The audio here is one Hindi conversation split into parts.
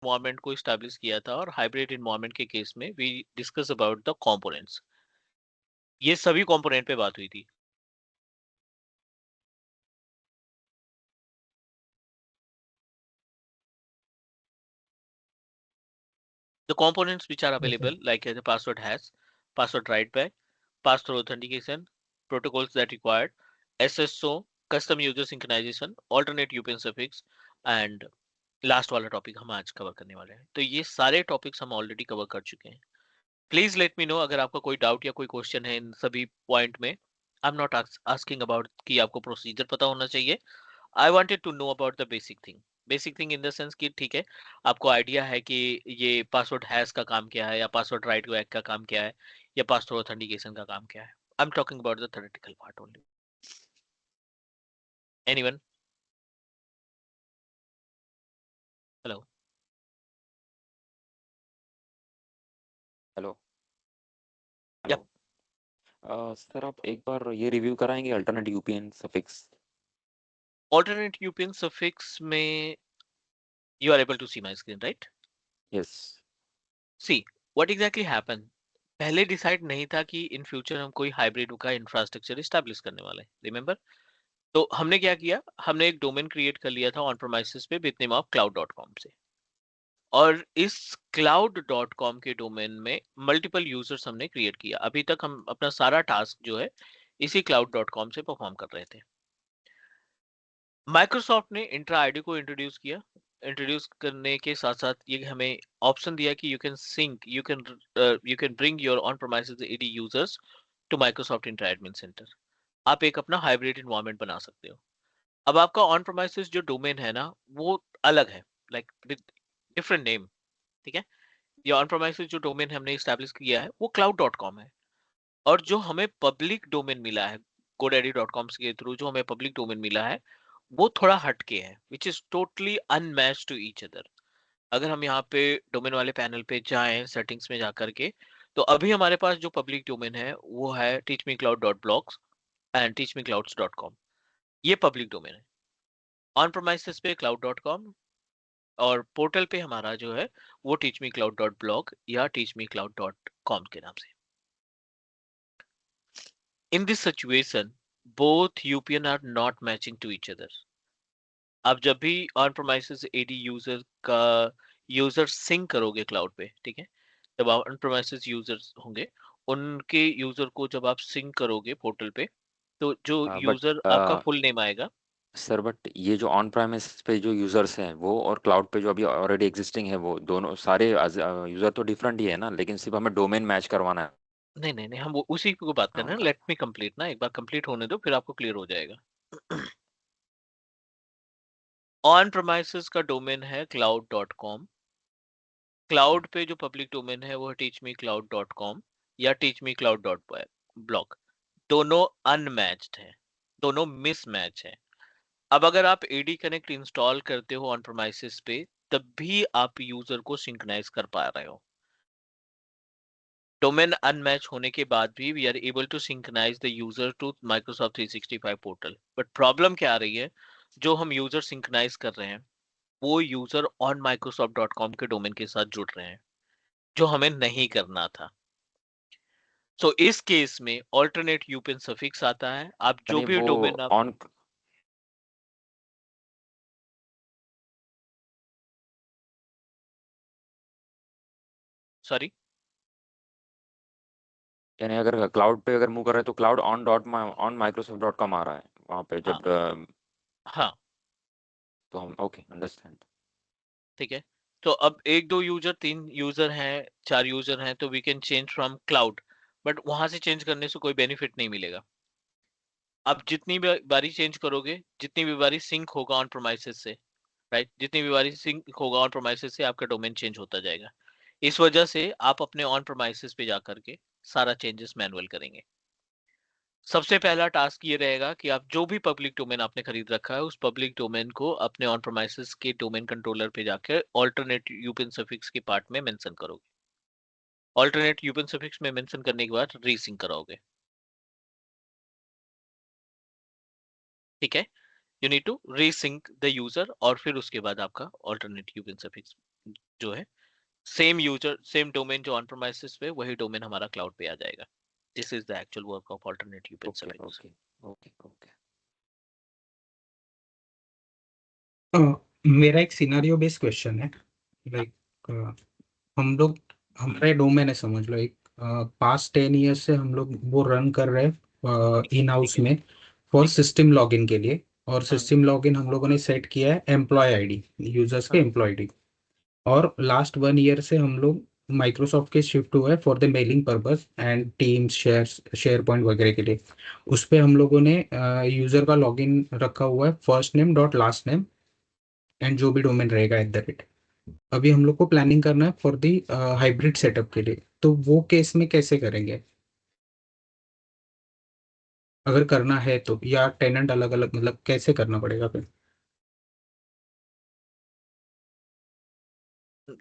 इन्वायरमेंट को इस्टेब्लिश किया था, और हाइब्रिड इन्वायरमेंट के केस में we discuss about the components. ये सभी कंपोनेंट पे बात हुई थी। The components which are Yes, sir. available, like the password hash, password write back, pass-through authentication, protocols that required, SSO, custom user synchronization, alternate UPN suffix, and last वाला टॉपिक हम आज कवर करने वाले हैं। तो ये सारे टॉपिक्स हम ऑलरेडी कवर कर चुके हैं। प्लीज लेट मी नो अगर आपका कोई डाउट या कोई क्वेश्चन है इन सभी पॉइंट में। I am not asking about कि आपको प्रोसीजर पता होना चाहिए। I wanted to know about the basic thing in the sense कि ठीक है, आपको आइडिया है कि ये पासवर्ड हैश का काम क्या है, या पासवर्ड राइट बैक का काम क्या है, या पासवर्ड ऑथेंटिकेशन का काम क्या है। I am talking about the theoretical part only. Anyone? Hello? Hello yup. Hello sir, आप एक बार ये रिव्यू कराएंगे alternate UPN suffix? Alternate UPN suffix में you are able to see my screen, right? Yes. See what exactly happened, पहले डिसाइड नहीं था कि इन फ्यूचर हम कोई हाइब्रिड का इंफ्रास्ट्रक्चर स्टैब्लिश करने वाले हैं, रिमेंबर? तो हमने क्या किया, हमने एक डोमेन क्रिएट कर लिया था ऑन प्रोमाइसिस पे विद नेम ऑफ cloud.com से, और इस cloud.com के डोमेन में मल्टीपल यूजर्स हमने क्रिएट किया। अभी तक हम अपना सारा टास्क जो है इसी cloud.com से परफॉर्म कर रहे थे। माइक्रोसॉफ्ट ने इंट्रा आईडी को इंट्रोड्यूस किया। इंट्रोड्यूस करने के साथ साथ ये हमें ऑप्शन दिया कि you can bring your on premises AD users to Microsoft Entra admin centre. आप एक अपना हाइब्रिड इन्वायरमेंट बना सकते हो। अब आपका ऑन प्रोमाइसेस जो डोमेन है ना, वो अलग है, लाइक विद डिफरेंट नेम। ठीक है, ये ऑन प्रोमाइसेस जो डोमेन हमने इस्टेब्लिश किया है वो cloud.com है, और जो हमें पब्लिक डोमेन मिला है godaddy.com के थ्रू, जो हमें पब्लिक डोमेन मिला है वो थोड़ा हटके है, which is totally unmatch to each other. अगर हम यहाँ पे डोमेन वाले पैनल पे जाएं सेटिंग्स में जाकर के, तो अभी हमारे पास जो पब्लिक डोमेन है वो है teachmecloud.blogs एंड teachmeclouds.com। ये पब्लिक डोमेन है। ऑन प्रोमाइसेस पे cloud.com, और पोर्टल पे हमारा जो है वो teachmecloud.blog या teachmecloud.com के नाम से। In this situation both UPN are not matching to each other। आप जब भी ऑन प्रोमाइसेस एडी यूजर का यूजर सिंक करोगे क्लाउड पे, ठीक है, जब ऑन प्रोमाइसेस यूजर्स होंगे, उनके यूजर को जब आप सिंक करोगे पोर्टल पे, तो जो बट यूजर आपका फुल नेम आएगा। सर, बट ये जो ऑन प्राइमिस पे जो यूजर्स हैं वो और क्लाउड पे जो अभी ऑलरेडी एग्जिस्टिंग है, वो दोनों सारे यूजर तो डिफरेंट ही है ना, लेकिन सिर्फ हमें डोमेन मैच करवाना है। नहीं नहीं नहीं, हम वो उसी को बात कर रहे हैं। उनका लेट मी कंप्लीट ना, एक बार कंप्लीट होने दो फिर आपको क्लियर हो जाएगा। ऑन प्रोमाइसेस का डोमेन है cloud.com। क्लाउड पे जो पब्लिक डोमेन है वो है teachmecloud.com या teachmecloud.blog। दोनों अनमैच्ड है, दोनों मिसमैच है। अब अगर आप एडी कनेक्ट इंस्टॉल करते हो ऑन प्रोमाइसेस पे, तब भी आप यूजर को सिंक्रोनाइज कर पा रहे हो। डोमेन अनमैच होने के बाद भी we are able to synchronise the user to Microsoft 365 portal. But problem क्या आ रही है, जो हम यूजर सिंक्रोनाइज कर रहे हैं वो यूजर ऑन microsoft.com के डोमेन के साथ जुड़ रहे हैं, जो हमें नहीं करना था। सो इस केस में ऑल्टरनेट यूपिन सफिक्स आता है। आप जो यानी भी वो डोमेन आप, ऑन सॉरी, यानी अगर क्लाउड पे अगर मूव कर रहे हैं तो cloud on Microsoft dot com आ रहा है वहाँ पे हाँ जब हाँ, तो हम ओके अंडरस्टैंड। ठीक है। तो अब एक दो यूजर, तीन यूजर हैं, चार यूजर हैं, तो we can change from cloud, but वहां से चेंज करने से कोई बेनिफिट नहीं मिलेगा। आप जितनी भी बारी चेंज करोगे, जितनी भी बारी सिंक होगा ऑन प्रोमाइसेस से, राइट, जितनी भी बारी सिंक होगा ऑन प्रोमाइसेस से, आपका डोमेन चेंज होता जाएगा। इस वजह से आप अपने ऑन प्रोमाइसेस पे जाकर के सारा चेंजेस मैनुअल करेंगे। सबसे पहला टास्क ये रहेगा कि आप जो भी पब्लिक डोमेन आपने खरीद रखा है उस पब्लिक डोमेन को अपने ऑन प्रोमाइसेस के डोमेन कंट्रोलर पे जाकर ऑल्टरनेट यूपिन सफिक्स के पार्ट में मेंशन करोगे। ऑल्टरनेट यूपिन सफिक्स में मेंशन करने के बाद रीसिंक कराओगे। ठीक है, you need to resync the user, और फिर उसके बाद आपका ऑल्टरनेट यूपिन सफिक्स जो है सेम यूजर सेम डोमेन जो ऑन प्रोमाइसिस पे, वही डोमेन हमारा क्लाउड पे आ जाएगा. This is the actual work of alternate UPN okay service. Okay okay okay मेरा एक सिनारियो बेस्ड क्वेश्चन है. लाइक हम लोग, हमारे डोमेन है समझ लो, एक पास्ट 10 ईयर्स से हम लोग वो रन कर रहे हैं इन ठीक हाउस है. में फॉर ठीक है. सिस्टम लॉगिन के लिए. और हम्म. सिस्टम लॉगिन हम लोगों ने सेट किया है एम्प्लॉय आईडी, यूजर्स के हम्म. Employee ID. और लास्ट 1 ईयर से हम लोग माइक्रोसॉफ्ट के शिफ्ट हुए for the mailing purpose and Teams SharePoint वगैरह के लिए. उस पे हम लोगों ने यूजर का लॉगिन रखा हुआ है first name dot last name and जो भी डोमेन रहेगा @. अभी हम लोग को प्लानिंग करना है फॉर दी हाइब्रिड सेटअप के लिए. तो वो केस में कैसे करेंगे अगर करना है तो, या टेनेंट अलग अलग, मतलब कैसे करना पड़ेगा फिर.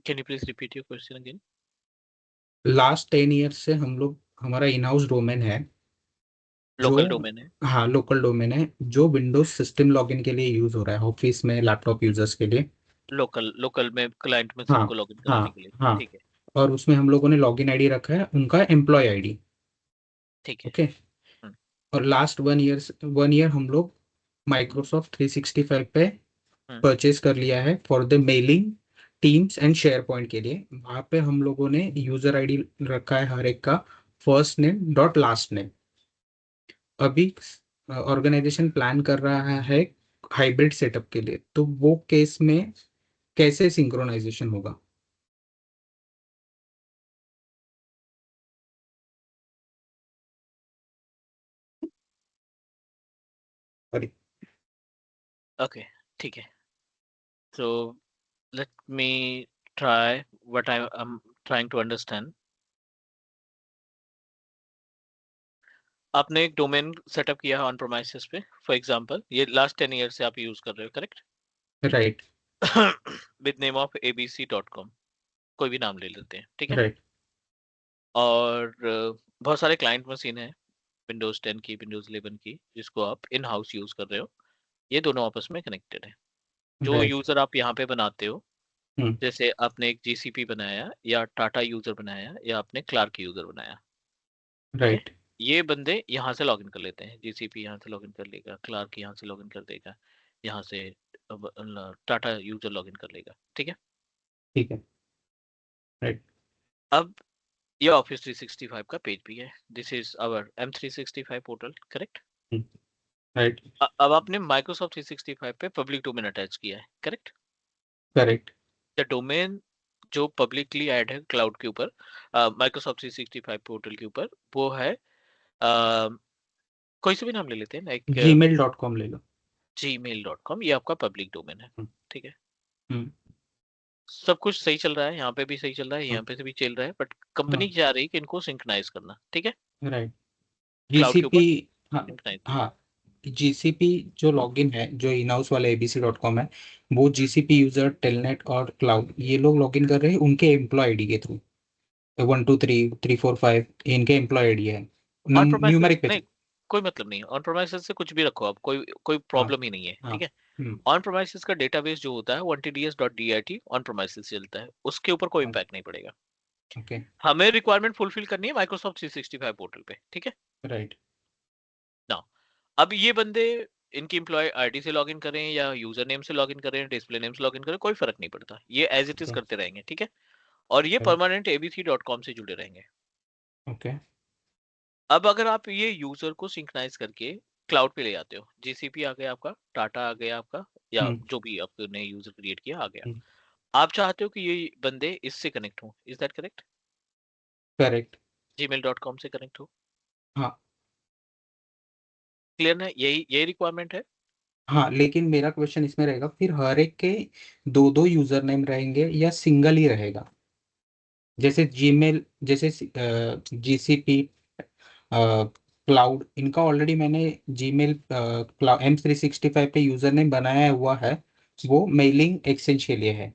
Can you please repeat your question again? Last 10 years से हम लोग, हमारा इन हाउस डोमेन है जो, लोकल डोमेन है. हाँ लोकल डोमेन है जो विंडोज सिस्टम लॉगिन के लिए यूज हो रहा है ऑफिस में लैपटॉप यूजर्स के लिए. लोकल लोकल में क्लाइंट में हाँ सबको लॉगिन हाँ कराने के लिए. हाँ. ठीक है. और उसमें हम लोगों ने लॉगिन आईडी रखा है उनका एम्प्लॉय आईडी. ठीक है. ओके. हम्म. और लास्ट 1 ईयर हम लोग माइक्रोसॉफ्ट 365 पे हम्म. परचेज कर लिया है for the mailing teams and share point के लिए. वहां पे हम लोगों ने यूजर आईडी रखा है हर एक का first name dot last name. अभी ऑर्गेनाइजेशन प्लान कर रहा है हाइब्रिड सेटअप के लिए, तो वो केस में कैसे सिंक्रोनाइजेशन होगा. सॉरी. ओके. ठीक है. So let me try what I'm trying to understand. आपने एक डोमेन सेटअप किया है ऑन प्रोमाइसिस पे, फॉर एग्जांपल ये लास्ट 10 ईयर से आप यूज कर रहे हो, correct? Right. With name of abc.com, कोई भी नाम ले लेते हैं, ठीक है? राइट. और बहुत सारे क्लाइंट मशीन है, विंडोज 10 की, विंडोज 11 की, जिसको आप इन हाउस यूज कर रहे हो. ये दोनों आपस में कनेक्टेड है. जो राइट. यूजर आप यहाँ पे बनाते हो, हम्म. जैसे आपने एक जीसीपी बनाया या टाटा यूजर बनाया या आपने क्लार्क यूजर बनाया, ठीक है? राइट. ये बंदे यहाँ से लॉगिन कर लेते हैं, जीसीपी यहाँ से लॉगिन कर लेगा, क्लार्क यहाँ से लॉगिन कर देगा, यहाँ से टाटा यूजर लॉगिन कर लेगा, ठीक है? ठीक है. राइट. अब ये ऑफिस 365 का पेज भी है. This is our M365 portal, correct? Right. अब आपने माइक्रोसॉफ्ट 365 पे पब्लिक डोमेन अटैच किया है, करेक्ट? करेक्ट. द डोमेन जो पब्लिकली ऐड है क्लाउड के ऊपर, माइक्रोसॉफ्ट 365 पोर्टल के ऊपर, वो है कोई से भी नाम ले लेते हैं, लाइक gmail.com ले लो. gmail.com. ये आपका पब्लिक डोमेन है, हम्म. ठीक है? हम्म. सब कुछ सही चल रहा है, यहाँ पे भी सही चल रहा है, हाँ. यहाँ पे से भी चल रहा है, बट कंपनी हाँ. चाह रही है कि इनको सिंक्रोनाइज करना, ठीक है? राइट. क्लाउड के जीसीपी. ऊपर हाँ. सिंक्रोनाइज करना. हाँ. जीसीपी जो लॉगिन है जो इन हाउस वाला abc.com है, वो हम्म. जीसीपी यूजर टेलनेट और क्लाउड ये लोग लॉगिन कर रहे हैं उनके एम्प्लॉय आईडी के थ्रू. 1 2 3 3 4 5 इनके एम्प्लॉय आईडी है. ऑन प्रोमाइसेस न्यूमेरिक पे. नहीं, कोई मतलब नहीं है. ऑन प्रोमाइसेस से कुछ भी रखो आप, कोई कोई हाँ. प्रॉब्लम ही नहीं है, हाँ. ठीक है? हम्म. ऑन प्रोमाइसेस का डेटाबेस जो होता है वो ntds.dit ऑन प्रोमाइसेस चलता है, उसके ऊपर कोई इम्पैक्ट नहीं पड़ेगा. ओके. हमें रिक्वायरमेंट फुलफिल करनी है माइक्रोसॉफ्ट 365 पोर्टल पे, ठीक है? राइट. ना, अब ये बंदे इनकी एम्प्लॉय आईडी से लॉगिन करें या यूजर नेम से लॉगिन करें, डिस्प्ले नेम से लॉगिन करें, कोई फर्क नहीं पड़ता, ये एज इट इज ओके. करते रहेंगे, ठीक है? और ये परमानेंट abc.com से जुड़े रहेंगे. ओके. अब अगर आप ये यूजर को सिंक्रोनाइज करके क्लाउड पे ले आते हो, जीसीपी आ गया आपका, टाटा आ गया आपका, या हम्म. जो भी आपने यूजर क्रिएट किया आ गया, हम्म. आप चाहते हो कि ये बंदे इससे कनेक्ट हो, is that correct? Correct. gmail.com से कनेक्ट हो. हाँ. क्लियर ना? यही यही रिक्वायरमेंट है. हाँ, लेकिन मेरा क्वेश्चन इसमें रहेगा फिर हर एक के दो दो यूजर नेम रहेंगे या सिंगल ही रहेगा. जैसे जीमेल, जैसे जीसीपी, क्लाउड, इनका ऑलरेडी मैंने जीमेल क्लाउड M365 पे यूजर नेम बनाया हुआ है, वो मेलिंग एक्सचेंज के लिए है.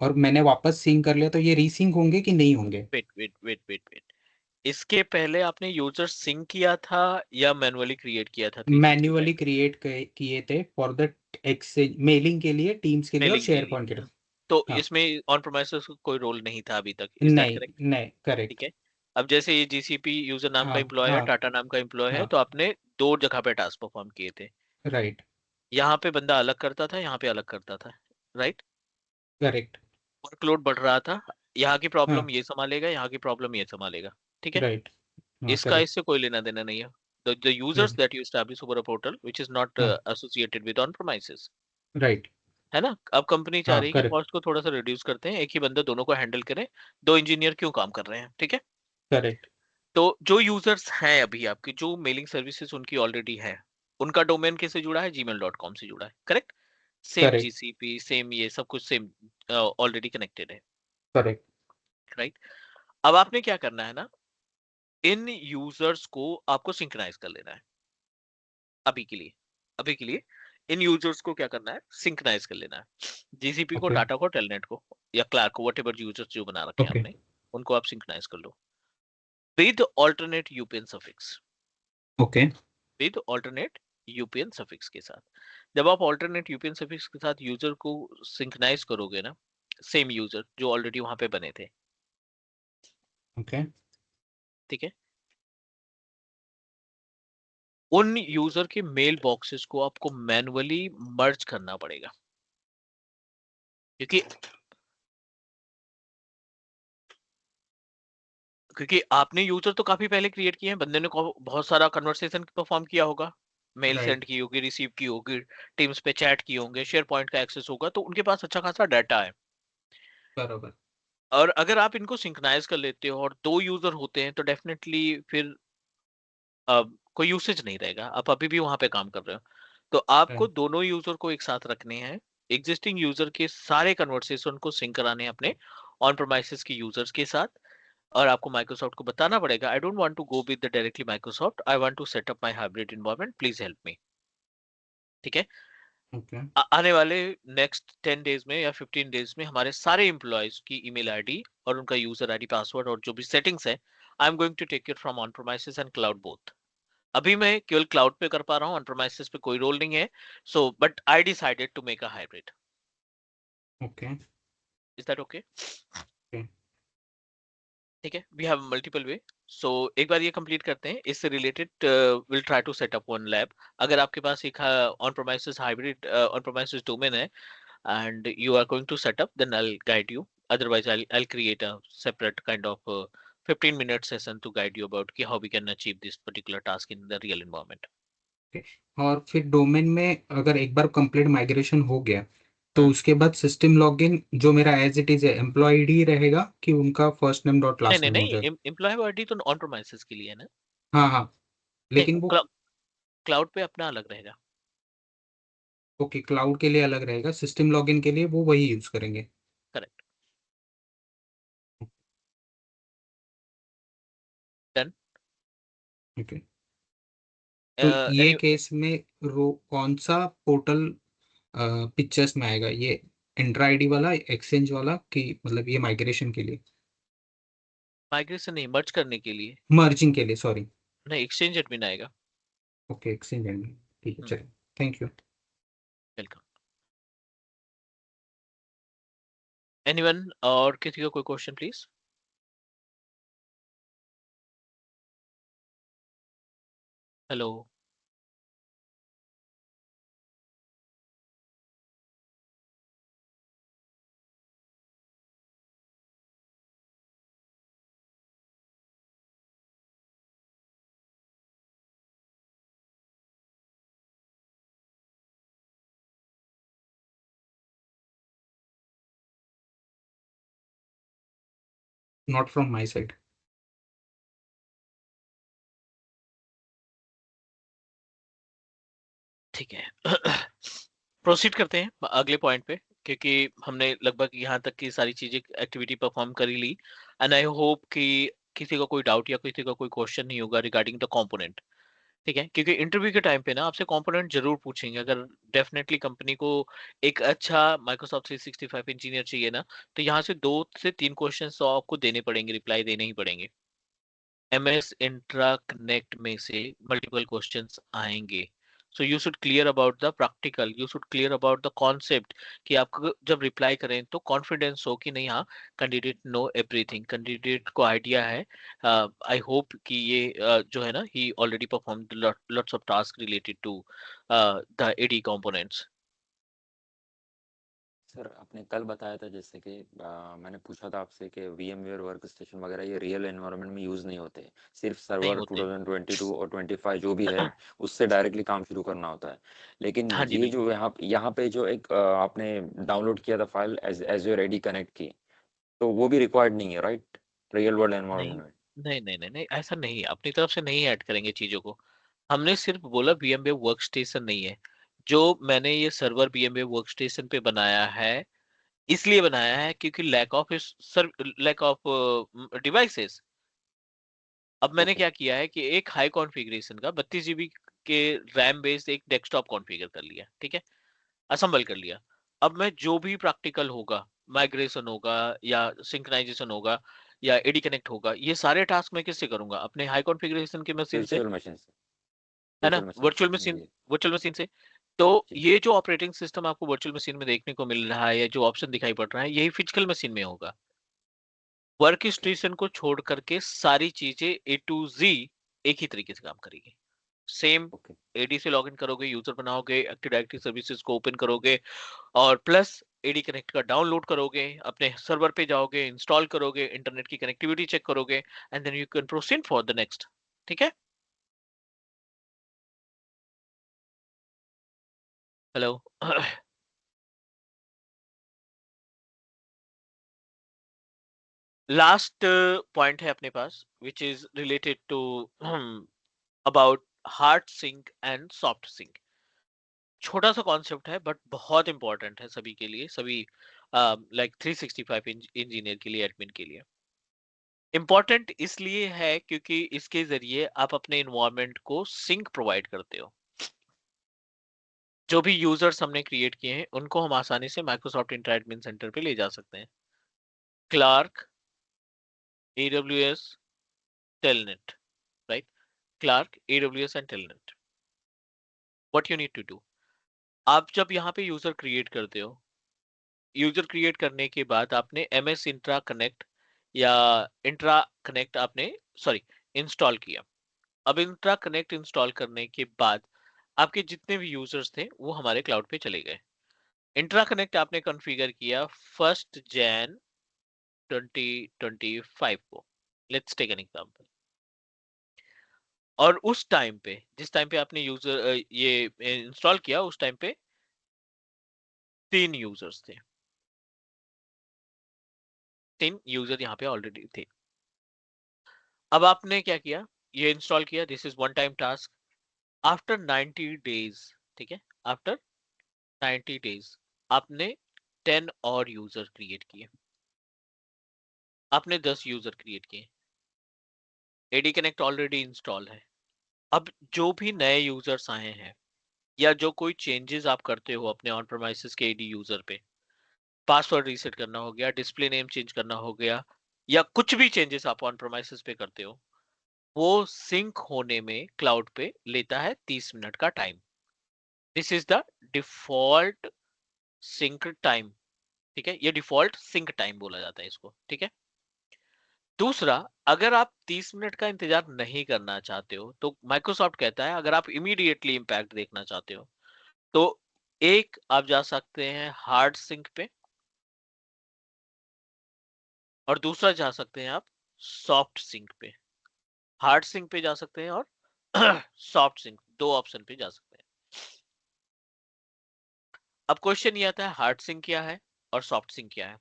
और मैंने वापस सिंक कर लिया, तो ये रीसिंक होंगे कि नहीं होंगे. Wait wait wait wait wait, इसके पहले आपने यूजर सिंक किया था या मैनुअली क्रिएट किया था 365 मैन्युअली पे? क्रिएट किए थे फॉर द एक्सचेंज मेलिंग के लिए, टीम्स के लिए और मेलिंग के शेयर लिए. पॉइंट के लिए. तो हाँ इसमें ऑन प्रोमाइसेस का कोई रोल नहीं था अभी तक, इज दैट नहीं करेक्ट? नहीं करेक्ट। ठीक है। अब जैसे ये जीसीपी यूजर नाम का हाँ एम्प्लॉय है, हाँ टाटा नाम का एम्प्लॉय है, हाँ तो आपने दो जगह पे टास्क परफॉर्म किए थे। राइट यहाँ पे बंदा अलग करता था, यहाँ पे अलग करता था, राइट? करेक्ट वर्कलोड बढ़ रहा था, यहाँ की हाँ प्रॉब्लम ये संभालेगा, यहाँ की प्रॉब्लम ये संभालेगा। ठीक है। राइट हाँ इसका करेक्ट इससे कोई लेना देना नहीं है। The users right that you establish over a portal which is not हाँ associated with on premises, right है ना? अब कंपनी चाह हाँ रही है कि करेक्ट कॉस्ट को थोड़ा सा रिड्यूस करते हैं, एक ही बंदा दोनों को हैंडल करे, दो इंजीनियर क्यों काम कर रहे हैं? ठीक है। करेक्ट तो जो यूजर्स हैं अभी आपकी, जो मेलिंग सर्विसेज उनकी ऑलरेडी है, उनका डोमेन किससे जुड़ा है? gmail.com से जुड़ा है, correct? Same correct GCP, same ये सब कुछ सेम ऑलरेडी कनेक्टेड है, करेक्ट राइट? अब आपने क्या करना है ना, इन यूजर्स को आपको सिंक्रोनाइज कर लेना है अभी के लिए। अभी के लिए इन यूजर्स को क्या करना है? सिंक्रोनाइज कर लेना है, जीसीपी को, ओके टाटा को, टेलनेट को, या क्लार्क को, वट एवर यूजर्स जो बना रखे हैं ओके आपने, उनको आप सिंक्रोनाइज कर लो with alternate UPN suffix. Okay with alternate UPN suffix के साथ। जब आप ऑल्टरनेट यूपीएन सफिक्स के साथ यूजर को सिंक्रोनाइज करोगे ना, सेम यूजर जो ऑलरेडी वहां पे बने थे, ओके ठीक है, उन यूजर के मेल बॉक्सेस को आपको मैन्युअली मर्ज करना पड़ेगा, क्योंकि आपने यूजर तो काफी पहले क्रिएट किए हैं, बंदे ने बहुत सारा कन्वर्सेशन परफॉर्म किया होगा, मेल सेंड राइट की होगी, रिसीव की होगी, टीम्स पे चैट किए होंगे, शेयर पॉइंट का एक्सेस होगा, तो उनके पास अच्छा खासा डाटा है। बराबर और अगर आप इनको सिंक्रोनाइज कर लेते हो और दो यूजर होते हैं, तो डेफिनेटली फिर कोई यूसेज नहीं रहेगा, आप अभी भी वहां पे काम कर रहे हो। तो आपको राइट दोनों यूजर को एक साथ रखने हैं, एग्जिस्टिंग यूजर के सारे कन्वर्सेशन को सिंक कराने हैं अपने ऑन प्रोमाइसेस के यूजर्स के साथ। और आपको माइक्रोसॉफ्ट को बताना पड़ेगा, I don't want to go with the directly Microsoft, I want to set up my hybrid environment, please help me. ठीक है। ओके आने वाले नेक्स्ट 10 डेज में या 15 डेज में हमारे सारे एम्प्लॉयज की ईमेल आईडी और उनका यूजर आईडी, पासवर्ड और जो भी सेटिंग्स है, I am going to take it from on premises and cloud both. अभी मैं केवल क्लाउड पे कर पा रहा हूँ, ऑन प्रोमाइसेस पे कोई रोल नहीं है, so but I decided to make a hybrid. Okay is that okay? Okay ठीक है, we have multiple way. So एक बार ये कंप्लीट करते हैं, इससे related will try to set up one lab. अगर आपके पास एक on premises hybrid on premises domain है and you are going to set up, then I'll guide you. Otherwise, I'll create a separate kind of 15-minute session to guide you about how we can achieve this particular task in the real environment. Okay. और फिर डोमेन में अगर एक बार कंप्लीट माइग्रेशन हो गया तो हम्म। उसके बाद सिस्टम लॉगिन जो मेरा एज इट इज है एम्प्लॉय आईडी रहेगा कि उनका फर्स्ट नेम डॉट नहीं लास्ट नहीं नेम हो नहीं, जाएगा। एम्प्लॉय आईडी तो ऑन प्रोमाइसेस के लिए है ना। हाँ हाँ लेकिन वो नहीं, क्लाउड पे अपना अलग रहेगा। ओके क्लाउड के लिए अलग रहेगा, सिस्टम लॉगिन के लिए वो वही यूज करेंगे। करेक्ट। डन। ओके तो ये एनी केस में रो कौन सा पोर्टल पिक्चर्स में आएगा, ये इंट्रा आईडी वाला एक्सचेंज वाला कि मतलब ये माइग्रेशन के लिए माइग्रेशन नहीं, मर्ज करने के लिए। मर्जिंग के लिए सॉरी। नहीं, एक्सचेंज एडमिन आएगा। ओके एक्सचेंज एंड ठीक है चलिए थैंक यू। वेलकम। एनीवन और किसी का कोई question please? Hello. Not from my side. ठीक है। प्रोसीड करते हैं अगले पॉइंट पे, क्योंकि हमने लगभग यहाँ तक की सारी चीजें, एक्टिविटी परफॉर्म कर ही ली। एंड आई होप कि किसी का कोई डाउट या किसी का कोई क्वेश्चन नहीं होगा रिगार्डिंग द कंपोनेंट। ठीक है, क्योंकि इंटरव्यू के टाइम पे ना आपसे कंपोनेंट जरूर पूछेंगे। अगर डेफिनेटली कंपनी को एक अच्छा माइक्रोसॉफ्ट 365 इंजीनियर चाहिए ना, तो यहाँ से 2 से 3 क्वेश्चन तो आपको देने पड़ेंगे, रिप्लाई देने ही पड़ेंगे। MS इंट्रा कनेक्ट में से मल्टीपल क्वेश्चंस आएंगे। So you should clear about the practical, you should clear about the concept, कि आपको जब रिप्लाई करें तो कॉन्फिडेंस हो कि नहीं, हाँ कैंडिडेट नो एवरीथिंग, कैंडिडेट को आइडिया है। आई होप कि ये जो है ना, he already perform lots of task related to the AD components. Sir आपने कल बताया था जैसे कि मैंने पूछा था आपसे कि VMware वर्क स्टेशन वगैरह ये रियल एनवायरनमेंट में यूज़ नहीं होते, सिर्फ नहीं सर्वर होते। 2022 और 25 जो भी है उससे डायरेक्टली काम शुरू करना होता है। लेकिन हाँ जी, ये बिल्कुल। जो यहाँ पे जो एक आपने डाउनलोड किया था फाइल एज AD कनेक्ट की, तो वो भी रिक्वायर्ड नहीं है राइट, रियल वर्ल्ड नहीं एनवायरनमेंट में? नहीं नहीं नहीं नहीं, ऐसा नहीं है, अपनी तरफ से नहीं ऐड करेंगे चीजों को। हमने सिर्फ बोला VMware वर्क स्टेशन नहीं है। जो मैंने ये सर्वर VMware वर्क स्टेशन पे बनाया है, इसलिए बनाया है क्योंकि लैक ऑफ डिवाइसेस। अब मैंने ओके। क्या किया है कि एक हाई कॉन्फ़िगरेशन का 32 GB के रैम बेस्ड एक डेस्कटॉप कॉन्फ़िगर कर लिया, ठीक है, असेंबल कर लिया। अब मैं जो भी प्रैक्टिकल होगा, माइग्रेशन होगा या सिंक्रोनाइजेशन होगा या एडी कनेक्ट होगा, ये सारे टास्क मैं किससे करूंगा? अपने हाई कॉन्फ़िगरेशन की मशीन से, वर्चुअल मशीन से। है ना, वर्चुअल मशीन से जी। वर्चुअल मशीन से। तो जी। ये जो ऑपरेटिंग सिस्टम आपको वर्चुअल मशीन में देखने को मिल रहा है या जो ऑप्शन दिखाई पड़ रहा है, यही फिजिकल मशीन में होगा। Work okay. स्टेशन को छोड़ करके सारी चीजें A to Z एक ही तरीके से काम करेगी। Same okay. एडी से लॉगिन करोगे, यूजर बनाओगे, एक्टिव डायरेक्टरी सर्विसेज को ओपन करोगे, और प्लस एडी कनेक्ट का डाउनलोड करोगे, अपने सर्वर पे जाओगे, इंस्टॉल करोगे, इंटरनेट की कनेक्टिविटी चेक करोगे, and then you can proceed for the next. ठीक है। हेलो। लास्ट पॉइंट है अपने पास, which is related to about hard sync and soft sync. छोटा सा कॉन्सेप्ट है बट बहुत इंपॉर्टेंट है सभी के लिए, सभी लाइक 365 इंजीनियर के लिए, एडमिन के लिए। इम्पॉर्टेंट इसलिए है क्योंकि इसके जरिए आप अपने इन्वायरमेंट को सिंक प्रोवाइड करते हो। जो भी यूजर्स हमने क्रिएट किए हैं उनको हम आसानी से माइक्रोसॉफ्ट इंटर एडमिन सेंटर पे ले जा सकते हैं। Clark, AWS, Telnet, right? Clark, AWS and Telnet. What you need to do, आप जब यहाँ पे यूजर क्रिएट करते हो, यूजर क्रिएट करने के बाद आपने MS इंट्रा कनेक्ट या इंट्रा कनेक्ट आपने, सॉरी, इंस्टॉल किया। अब इंट्रा कनेक्ट इंस्टॉल करने के बाद आपके जितने भी यूजर्स थे वो हमारे क्लाउड पे चले गए। इंट्रा कनेक्ट आपने कॉन्फ़िगर किया 1 जैन 2025 को, लेट्स टेक एन एग्जांपल। और उस टाइम पे, जिस टाइम पे आपने ये इंस्टॉल किया, उस टाइम पे 3 यूजर्स थे, 3 यूजर यहाँ पे ऑलरेडी थे। अब आपने क्या किया, ये इंस्टॉल किया, this is one time task. After 90 days, ठीक है, आफ्टर 90 डेज आपने 10 और यूजर क्रिएट किए, आपने 10 यूजर क्रिएट किए, एडी कनेक्ट ऑलरेडी इंस्टॉल है। अब जो भी नए यूजर्स आए हैं या जो कोई चेंजेस आप करते हो अपने ऑन प्रेमाइसेस के एडी यूजर पे, पासवर्ड रीसेट करना हो गया, डिस्प्ले नेम चेंज करना हो गया, या कुछ भी चेंजेस आप ऑन प्रेमाइसेस पे करते हो, वो सिंक होने में क्लाउड पे लेता है 30 मिनट का time. This is the default sync time. ठीक है, ये डिफॉल्ट सिंक टाइम बोला जाता है इसको। ठीक है। दूसरा, अगर आप 30 मिनट का इंतजार नहीं करना चाहते हो तो माइक्रोसॉफ्ट कहता है अगर आप इमीडिएटली इंपैक्ट देखना चाहते हो तो एक आप जा सकते हैं हार्ड सिंक पे, और दूसरा जा सकते हैं आप सॉफ्ट सिंक पे। हार्ड सिंक पे जा सकते हैं और सॉफ्ट सिंक, दो ऑप्शन पे जा सकते हैं। अब क्वेश्चन ये आता है हार्ड सिंक क्या है और सॉफ्ट सिंक क्या है।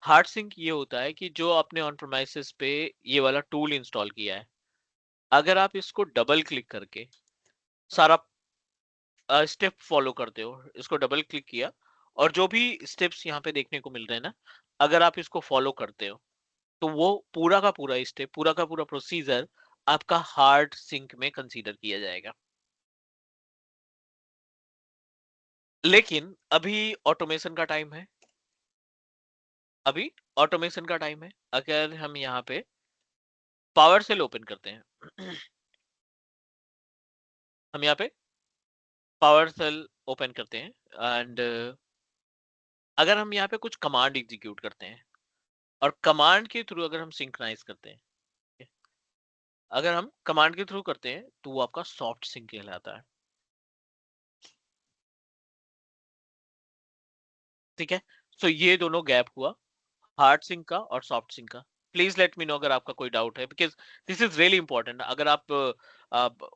हार्ड सिंक ये होता है कि जो आपने ऑन प्रेमाइसेस पे ये वाला टूल इंस्टॉल किया है, अगर आप इसको डबल क्लिक करके सारा स्टेप फॉलो करते हो, इसको डबल क्लिक किया और जो भी स्टेप्स यहाँ पे देखने को मिल रहे हैं ना, अगर आप इसको फॉलो करते हो तो वो पूरा का पूरा स्टेप, पूरा का पूरा प्रोसीजर आपका हार्ड सिंक में कंसीडर किया जाएगा। लेकिन अभी ऑटोमेशन का टाइम है, अभी ऑटोमेशन का टाइम है। अगर हम यहाँ पे पावर सेल ओपन करते हैं हम यहाँ पे पावर सेल ओपन करते हैं एंड अगर हम यहाँ पे कुछ कमांड एग्जीक्यूट करते हैं और कमांड के थ्रू अगर हम सिंक्रोनाइज करते हैं, अगर हम कमांड के थ्रू करते हैं तो वो आपका सॉफ्ट सिंक कहलाता है। ठीक है, सो ये दोनों गैप हुआ, हार्ड सिंक का और सॉफ्ट सिंक का। प्लीज लेट मी नो अगर आपका कोई डाउट है, because this is really important. अगर आप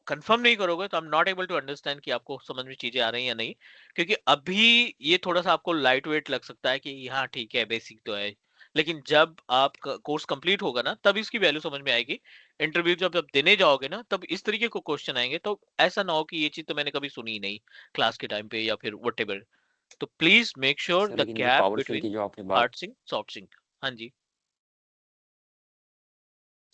कंफर्म नहीं करोगे तो I am not able to understand कि आपको समझ में चीजें आ रही हैं या नहीं। क्योंकि अभी ये थोड़ा सा आपको लाइट वेट लग सकता है कि हाँ ठीक है बेसिक तो है, लेकिन जब आप कोर्स कंप्लीट होगा ना तब इसकी वैल्यू समझ में आएगी। इंटरव्यू जब आप देने जाओगे ना तब इस तरीके को क्वेश्चन आएंगे, तो ऐसा ना हो कि ये चीज तो मैंने कभी सुनी ही नहीं क्लास के टाइम पे या फिर व्हाटएवर। तो please make sure sir the लेकिन ये जो गैप पावर सेल की बिटवीन जो आपने बात, हार्ड सिंक सॉफ्ट सिंक। हाँ जी,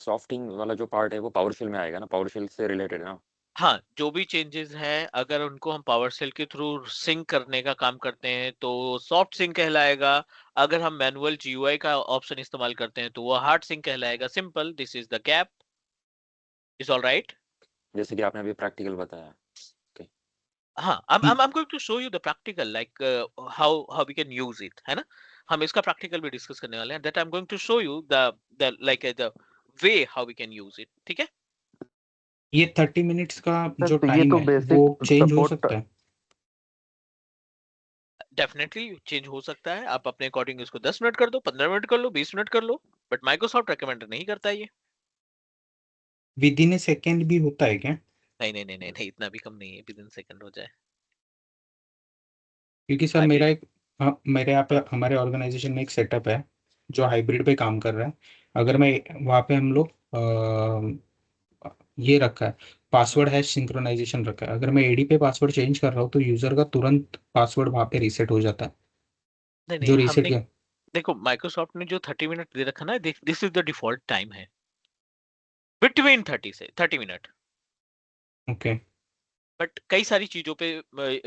सॉफ्टिंग वाला जो पार्ट है वो पावर सेल में आएगा ना, पावर सेल से रिलेटेड है ना? हाँ, जो भी चेंजेस हैं अगर उनको हम पावर सेल के थ्रू सिंक करने का काम करते हैं तो सॉफ्ट सिंक कहलाएगा। अगर हम मैनुअल जीयूआई का ऑप्शन इस्तेमाल करते हैं तो वो हार्ड सिंक कहलाएगा। Simple, this is the gap. Is all right. जैसे कि आपने अभी प्रैक्टिकल बताया। ओके। हाँ, I'm going to show you the practical like how we can use it, है ना। हम इसका प्रैक्टिकल भी डिस्कस करने वाले हैं, that I'm going to show you the like the way how we can use it। ठीक है, ये 30 मिनट्स का सर जो तो ये टाइम तो है वो बेसिक चेंज हो सपोर्ट। सकता है? डेफिनेटली चेंज हो सकता है। आप अपने अकॉर्डिंग इसको 10 मिनट कर दो, 15 मिनट कर लो, 20 मिनट कर लो, बट माइक्रोसॉफ्ट रेकमेंड नहीं करता है ये। विद इन ए सेकेंड भी होता है क्या? नहीं नहीं नहीं नहीं नहीं, इतना भी कम नहीं है विद इन सेकंड हो जाए। क्योंकि सर आई मेरा विल। एक मेरे यहाँ पे हमारे ऑर्गेनाइजेशन में एक सेटअप है जो हाइब्रिड पे काम कर रहा है। अगर मैं वहाँ पे हम लोग ये रखा है, पासवर्ड है सिंक्रोनाइजेशन रखा है। अगर मैं एडी पे पासवर्ड चेंज कर रहा हूँ तो यूजर का तुरंत पासवर्ड वहाँ पे रीसेट हो जाता है। नहीं नहीं, जो रीसेट हमने किया। देखो माइक्रोसॉफ्ट ने जो 30 मिनट दे रखा ना, this is the default time है, बिटवीन 30 से 30 मिनट। ओके। बट कई सारी चीजों पे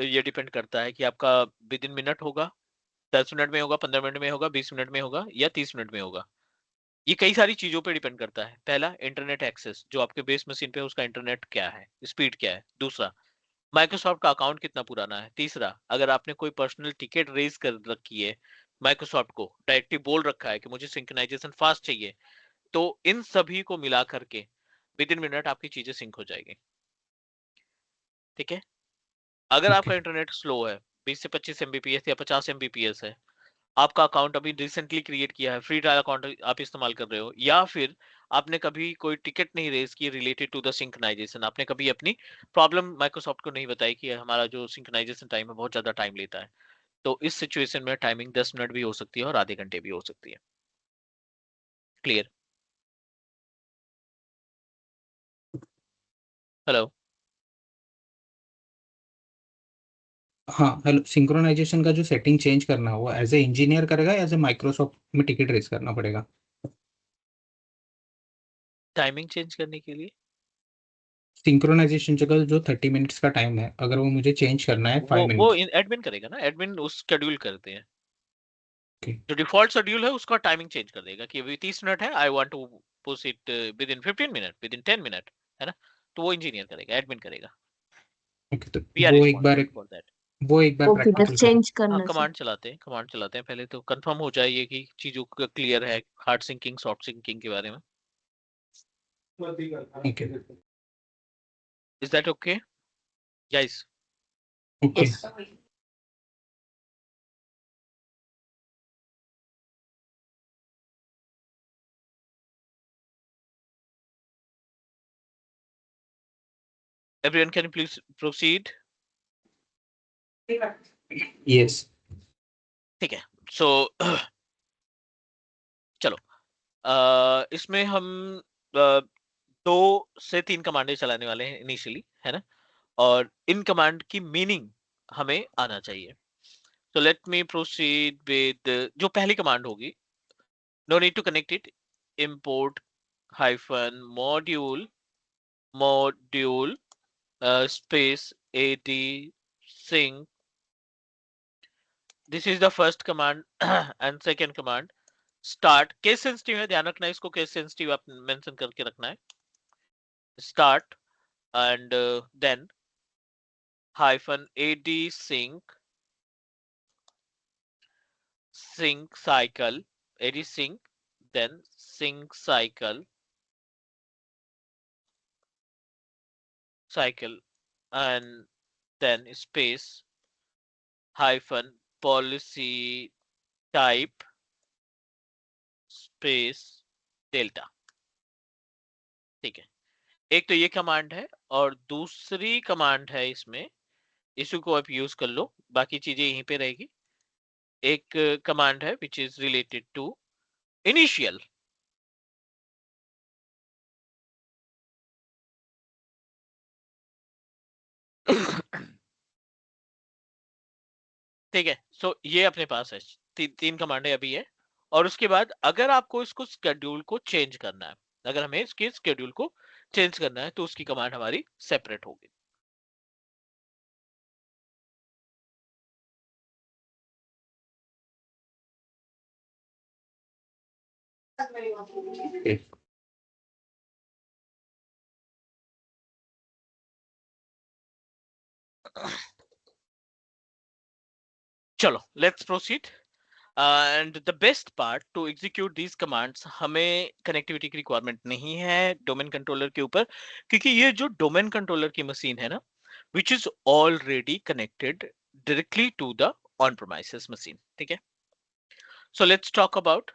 ये डिपेंड करता है कि आपका विद इन मिनट होगा, 10 मिनट में होगा, 15 मिनट में होगा, 20 मिनट में होगा या 30 मिनट में होगा। ये कई सारी चीजों पे डिपेंड करता है। पहला, इंटरनेट एक्सेस, जो आपके बेस मशीन पे है उसका इंटरनेट क्या है, स्पीड क्या है। दूसरा, माइक्रोसॉफ्ट का अकाउंट कितना पुराना है। तीसरा, अगर आपने कोई पर्सनल टिकट रेज कर रखी है, माइक्रोसॉफ्ट को डायरेक्टली बोल रखा है कि मुझे सिंक्रोनाइजेशन फास्ट चाहिए, तो इन सभी को मिला करके विद इन मिनट आपकी चीजें सिंक हो जाएगी। ठीक है, अगर ओके। आपका इंटरनेट स्लो है, 20 से 25 एमबीपीएस या 50 एमबीपीएस है, आपका अकाउंट अभी रिसेंटली क्रिएट किया है, फ्री ट्रायल अकाउंट आप इस्तेमाल कर रहे हो, या फिर आपने कभी कोई टिकट नहीं रेज की रिलेटेड टू द सिंक्रोनाइजेशन, आपने कभी अपनी प्रॉब्लम माइक्रोसॉफ्ट को नहीं बताई कि हमारा जो सिंक्रोनाइजेशन टाइम है बहुत ज्यादा टाइम लेता है, तो इस सिचुएशन में टाइमिंग 10 मिनट भी हो सकती है और आधे घंटे भी हो सकती है। क्लियर? हेलो? हाँ हेलो, सिंक्रोनाइजेशन का जो सेटिंग चेंज करना हुआ एज ए इंजीनियर करेगा या एज ए माइक्रोसॉफ्ट में टिकट रेस करना पड़ेगा? टाइमिंग चेंज करने के लिए सिंक्रोनाइजेशन जगह जो 30 मिनट्स का टाइम है अगर वो मुझे चेंज करना है वो 5 वो मिनट्स। एडमिन करेगा ना, एडमिन उस शेड्यूल करते हैं। ओके। जो डिफॉल्ट शेड्यूल है उसका टाइमिंग चेंज कर देगा कि अभी 30 मिनट है, I want to push it within 15 minute, within 10 minute, है ना। तो वो इंजीनियर करेगा, एडमिन करेगा। ओके तो we are responsible for that. वो एक बार ओके, बस प्रैक्टिकल करें। चेंज हाँ, करना सर। कमांड चलाते हैं पहले, तो कंफर्म हो जाइए कि चीजों का क्लियर है हार्ड सिंकिंग सॉफ्ट सिंकिंग के बारे में। Okay. Is that okay guys? Okay. Yes. Everyone can please proceed. Yes. ठीक है, सो चलो इसमें हम 2 से 3 कमांडें चलाने वाले हैं इनिशियली, है ना। और इन कमांड की मीनिंग हमें आना चाहिए। So let me proceed with जो पहली कमांड होगी, no need to connect it, import hyphen module space ad sync. This is the first command and second command start case sensitive है, ध्यान रखना है इसको, case sensitive आप मेंशन करके रखना है। start and then hyphen ad sync cycle, ad sync, then sync cycle, and then space hyphen policy type space delta. ठीक है, एक तो ये कमांड है और दूसरी कमांड है इसमें, इसी को आप यूज कर लो, बाकी चीजें यहीं पे रहेगी। एक कमांड है which is related to initial. ठीक है, सो ये अपने पास है, तीन कमांडें अभी है। और उसके बाद अगर आपको इसको स्केड्यूल को चेंज करना है, अगर हमें इसके स्केड्यूल को चेंज करना है तो उसकी कमांड हमारी सेपरेट होगी। Okay. चलो let's proceed. And the best part two execute these commands, हमें कनेक्टिविटी की रिक्वायरमेंट नहीं है डोमेन कंट्रोलर के ऊपर, क्योंकि ये जो डोमेन कंट्रोलर की मशीन है ना, which is already connected directly to the on premises machine. ठीक है, so let's talk about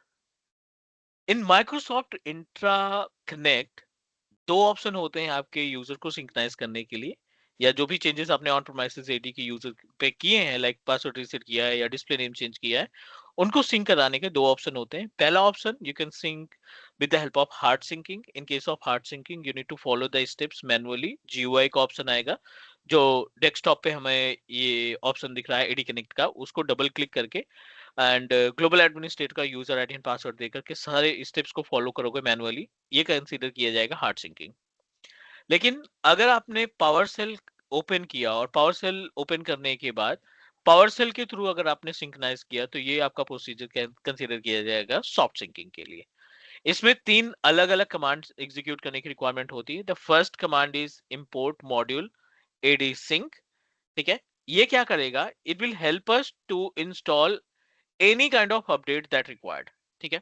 in Microsoft Entra connect. दो ऑप्शन होते हैं आपके यूजर को सिंक्रोनाइज करने के लिए, या जो भी चेंजेस आपने ऑन प्रोमाइसेस एडी के यूजर पे किए हैं, लाइक पासवर्ड रीसेट किया है या डिस्प्ले नेम चेंज किया है, उनको सिंक कराने के दो ऑप्शन होते हैं। पहला option, you can sync with the help of hard syncing. In case of hard syncing you need to follow the steps manually. GUI का ऑप्शन आएगा, जो डेस्कटॉप पे हमें ये ऑप्शन दिख रहा है एडी कनेक्ट का, उसको डबल क्लिक करके एंड ग्लोबल एडमिनिस्ट्रेटर का यूजर आईडी एंड पासवर्ड देकर के सारे स्टेप्स को फॉलो करोगे मैनुअली, ये कंसीडर किया जाएगा हार्ड सिंकिंग। लेकिन अगर आपने पावर सेल ओपन किया और पावर सेल ओपन करने के बाद पावर सेल के थ्रू अगर आपने सिंक्रोनाइज किया, तो ये आपका प्रोसीजर कंसीडर किया जाएगा सॉफ्ट सिंकिंग के लिए। इसमें तीन अलग अलग कमांड्स एग्जीक्यूट करने की रिक्वायरमेंट होती है। The first command is import module AD sync. ठीक है, ये क्या करेगा, it will help us to install any kind of update that required. ठीक है,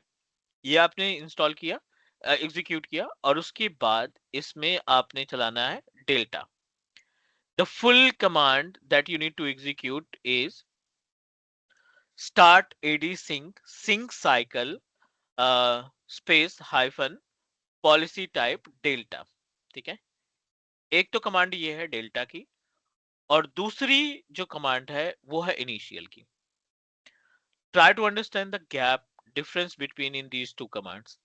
ये आपने इंस्टॉल किया, एग्जीक्यूट किया, और उसके बाद इसमें आपने चलाना है delta. The full command that you need to execute is start ad sync cycle space hyphen policy type delta। ठीक है, एक तो कमांड ये है डेल्टा की, और दूसरी जो कमांड है वो है इनिशियल की। Try to understand the gap difference between in these two commands.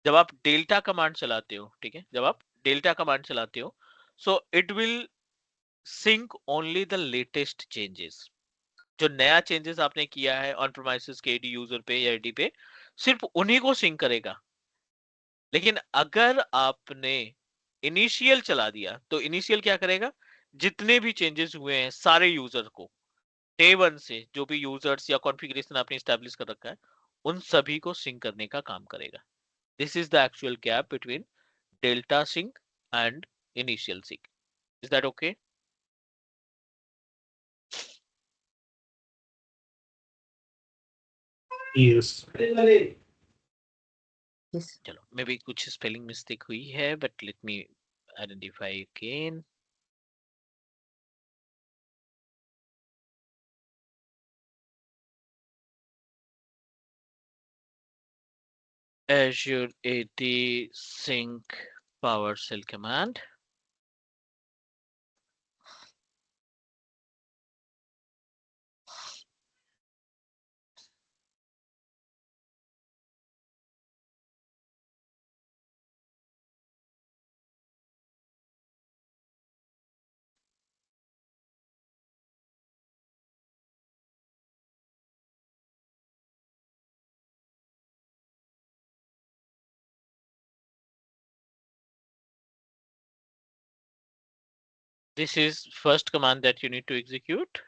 जब आप डेल्टा कमांड चलाते हो, ठीक है, जब आप डेल्टा कमांड चलाते हो, so it will sync only the latest changes. जो नया चेंजेस आपने किया है ऑन प्रोमाइसेस के एडी यूजर पे या एडी पे, सिर्फ उन्हीं को सिंक करेगा। लेकिन अगर आपने इनिशियल चला दिया, तो इनिशियल क्या करेगा, जितने भी चेंजेस हुए हैं सारे यूजर को, डे वन से जो भी यूजर्स या कॉन्फ़िगरेशन आपने स्टैब्लिश कर रखा है, उन सभी को सिंक करने का काम करेगा। This is the actual gap between delta sync and initial sync. Is that okay? Yes. Yes. चलो, मे बी कुछ स्पेलिंग मिस्टेक हुई है, but let me identify again. Azure AD sync PowerShell command. This is first command that you need to execute.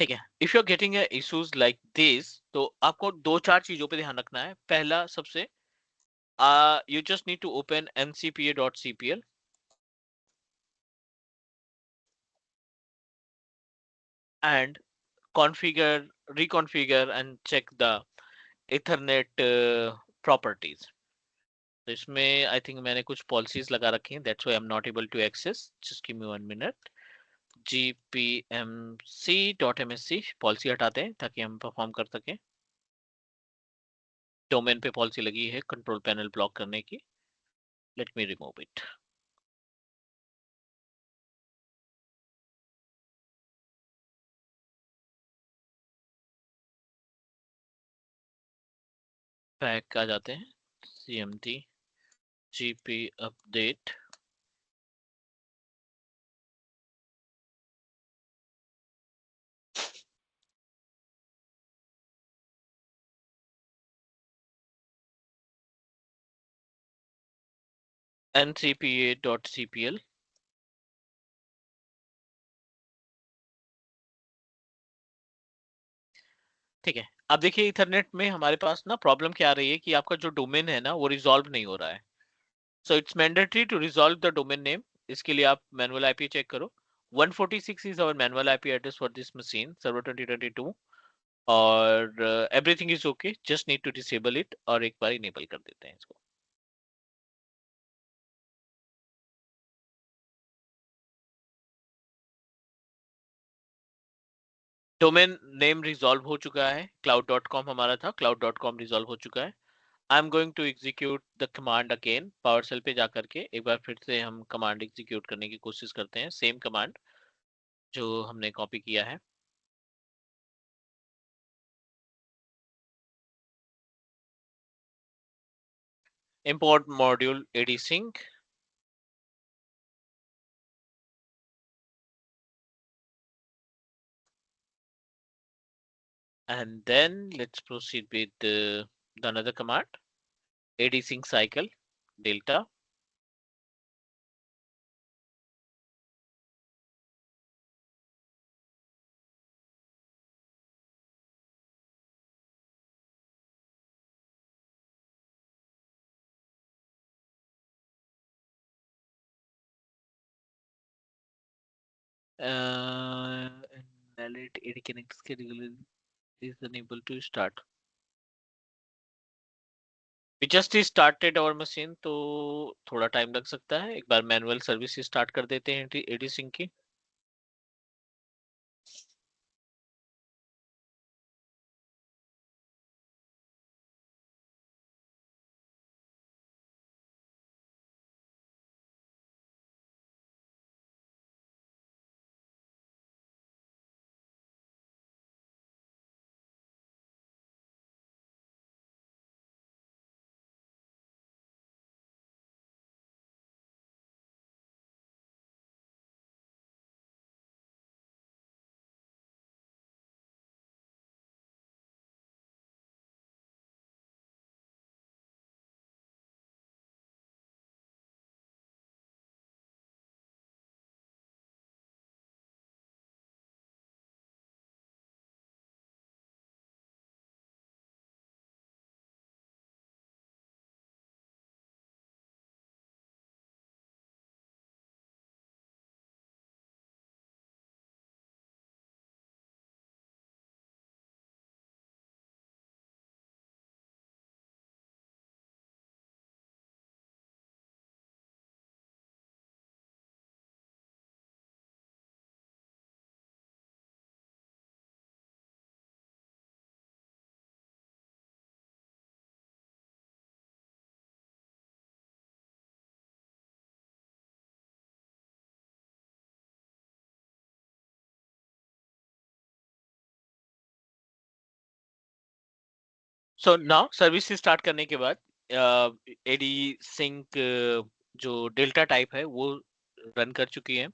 ठीक है, if you are getting issues like this, तो आपको दो चार चीजों पे ध्यान रखना है। पहला सबसे, you just need to open ncpa.cpl and reconfigure and check the Ethernet properties. तो इसमें आई थिंक मैंने कुछ पॉलिसीज लगा रखी हैं, that's why I am not able to access. Just give me 1 minute. gpmc.msc policy हटाते हैं ताकि हम परफॉर्म कर सकें। डोमेन पे पॉलिसी लगी है कंट्रोल पैनल ब्लॉक करने की। Let me remove it. Back आ जाते हैं, cmd gp अपडेट। ncpa.cpl ठीक है। अब देखिए इथरनेट में हमारे पास ना प्रॉब्लम क्या आ रही है कि आपका जो डोमेन है ना वो रिजॉल्व नहीं हो रहा है। So it's mandatory to resolve the domain name. इसके लिए आप मैनुअल आईपी चेक करो। 146 is our manual IP address for this machine server 2022 और everything is okay, just need to disable it और एक बार इनेबल कर देते हैं इसको। डोमेन नेम रिजॉल्व हो चुका है, cloud.com हमारा था, cloud.com रिजॉल्व हो चुका है। I am going to execute the command again. PowerShell पे जाकर के एक बार फिर से हम कमांड एग्जीक्यूट करने की कोशिश करते हैं, सेम कमांड जो हमने कॉपी किया है। import module ADSync and then let's proceed with the another command ADSync cycle delta. Invalid AD connect schedule is unable to start. We just started our machine, तो थोड़ा टाइम लग सकता है। एक बार मैनुअल सर्विस स्टार्ट कर देते हैं ADSync की। सो नाउ सर्विस स्टार्ट करने के बाद एडी सिंक जो डेल्टा टाइप है वो रन कर चुकी है।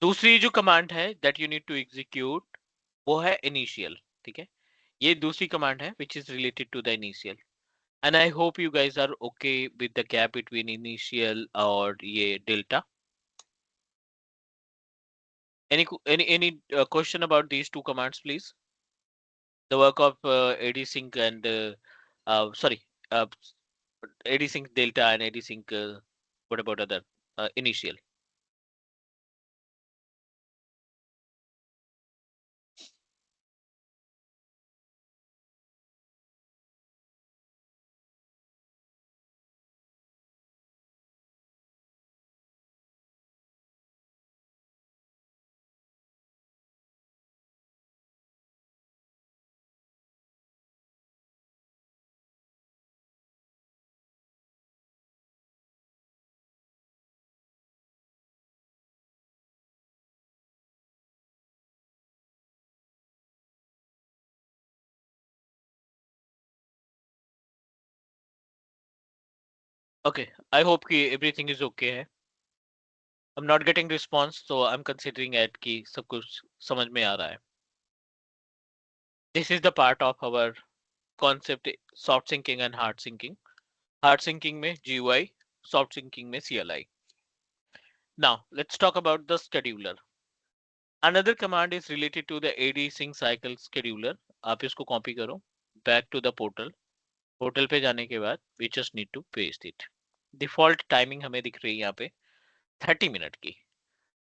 दूसरी जो कमांड है that you need to execute वो है इनिशियल। ठीक है, ये दूसरी कमांड है which is related to the initial and I hope you guys are okay with the gap between initial और ये delta. Any question about these two commands, please? The work of AD-Sync and sorry, uh, AD-Sync Delta and AD-Sync. What about other initial? Okay, I hope कि everything is okay है. I'm not getting response, so I'm considering it कि सब कुछ समझ में आ रहा है. This is the part of our concept soft syncing and hard syncing. Hard syncing में GUI, soft syncing में CLI. Now let's talk about the scheduler. Another command is related to the AD sync cycle scheduler. आप इसको copy करो. Back to the portal. Portal पे जाने के बाद we just need to paste it. Default timing हमें दिख रही है यहाँ पे 30 मिनट की.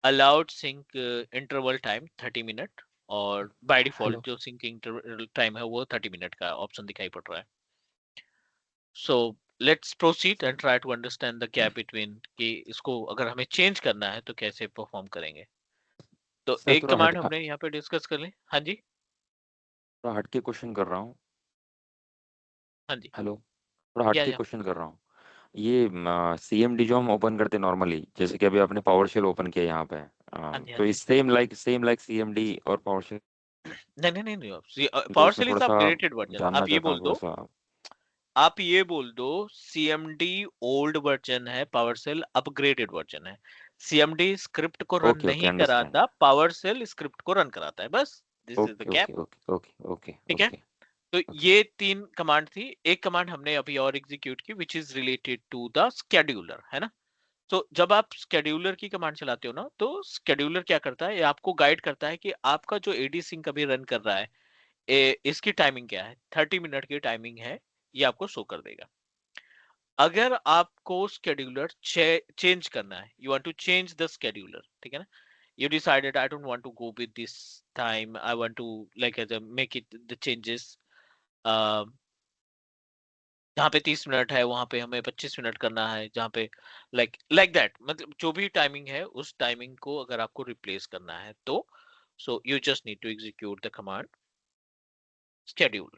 Allowed sync interval time 30 minute और by हेलो default जो sync interval time है वो 30 मिनट का ऑप्शन दिखाई पड़ रहा है. So let's proceed and try to understand the gap between कि इसको अगर हमें change करना है तो कैसे perform करेंगे. तो सर एक कमांड हमने यहाँ पे डिस्कस कर ली. हाँ जी. थोड़ा हट के क्वेश्चन कर रहा हूँ. हाँ जी. हेलो, थोड़ा हट के या क्वेश्चन कर रहा हूँ. ये CMD जो हम ओपन करते हैं नॉर्मली, जैसे कि अभी आपने पावर शेल ओपन किया यहाँ पे, हाँ जी. हाँ तो जी. इस सेम लाइक CMD और पावर शेल, नहीं नहीं नहीं नहीं. तो पावर उसमें सेल थोड़ा इज सा अपग्रेडेड वर्जन. जानना आप ये चाहता बोल हूँ थोड़ा दो. सा. आप ये बोल दो CMD ओल्ड वर्जन है, पावर सेल अपग्रेडेड वर्जन है. CMD स्क्रिप्ट को रन ओके ओके, नहीं अंडरस्टैंड. कराता, पावर सेल स्क्रिप्ट को रन कराता है. बस this is the okay gap. Okay okay okay okay ठीक है. ओके तो ओके. ये 3 कमांड थी. एक कमांड हमने अभी और एग्जीक्यूट की which is related to the scheduler, है ना. तो जब आप स्केड्यूलर की कमांड चलाते हो ना, तो स्केड्यूलर क्या करता है, ये आपको गाइड करता है कि आपका जो एडी सिंक अभी रन कर रहा है, इसकी टाइमिंग क्या है. 30 मिनट की टाइमिंग है, ये आपको शो कर देगा. अगर आपको स्केड्यूलर चेंज करना है, you want to change the scheduler, ठीक है ना. You decided I don't want to go with this time. I want to like make it the changes. Uh, जहाँ पे 30 मिनट है वहां पे हमें 25 मिनट करना है. जहाँ पे लाइक दैट, मतलब जो भी टाइमिंग है उस टाइमिंग को अगर आपको रिप्लेस करना है तो so you just need to execute the command schedule.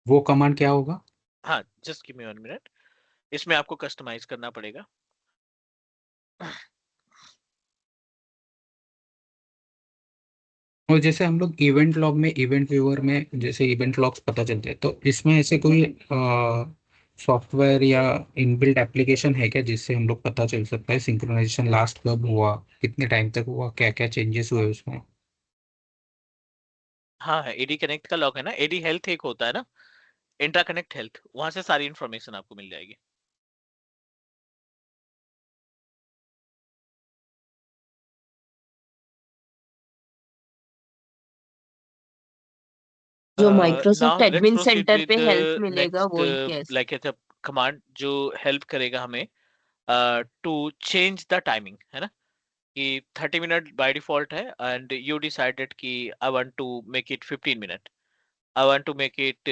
वो कमांड क्या होगा? हाँ, जस्ट गिव मी 1 मिनट. इसमें आपको कस्टमाइज करना पड़ेगा. और जैसे हम लोग इवेंट लॉग में, इवेंट व्यूअर में जैसे इवेंट लॉग्स पता चलते हैं, तो इसमें ऐसे कोई सॉफ्टवेयर या इनबिल्ट एप्लीकेशन है क्या जिससे हम लोग पता चल सकता है सिंक्रोनाइजेशन लास्ट कब हुआ, कितने टाइम तक हुआ, क्या क्या चेंजेस हुए उसमें? हाँ है, एडी कनेक्ट का लॉग है ना. एडी हेल्थ एक होता है ना, इंट्रा कनेक्ट हेल्थ, वहां से सारी इंफॉर्मेशन आपको मिल जाएगी. जो Microsoft now let's admin proceed centre पे विद हेल्प मिलेगा नेक्स्ट, वो ही कैसे? लाइक एज अ कमांड जो हेल्प करेगा हमें टू चेंज द टाइमिंग, है ना. कि 30 मिनट बाय डिफॉल्ट है एंड यू डिसाइडेड कि I want to make it 15 minute. I want to make it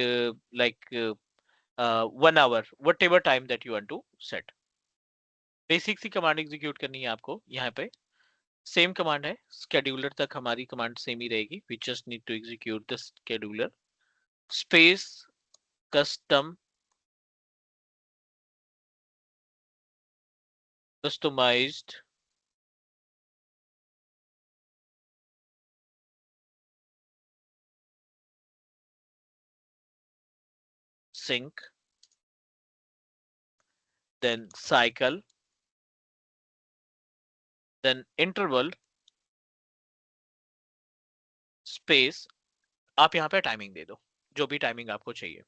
like 1 hour, whatever time that you want to set. Basic सी कमांड एग्जीक्यूट करनी है आपको यहाँ पे. सेम कमांड है, स्केड्यूलर तक हमारी कमांड सेम ही रहेगी. We just need to execute the scheduler space custom customized sync, then cycle, then interval space, आप यहाँ पे टाइमिंग दे दो, जो भी टाइमिंग आपको चाहिए।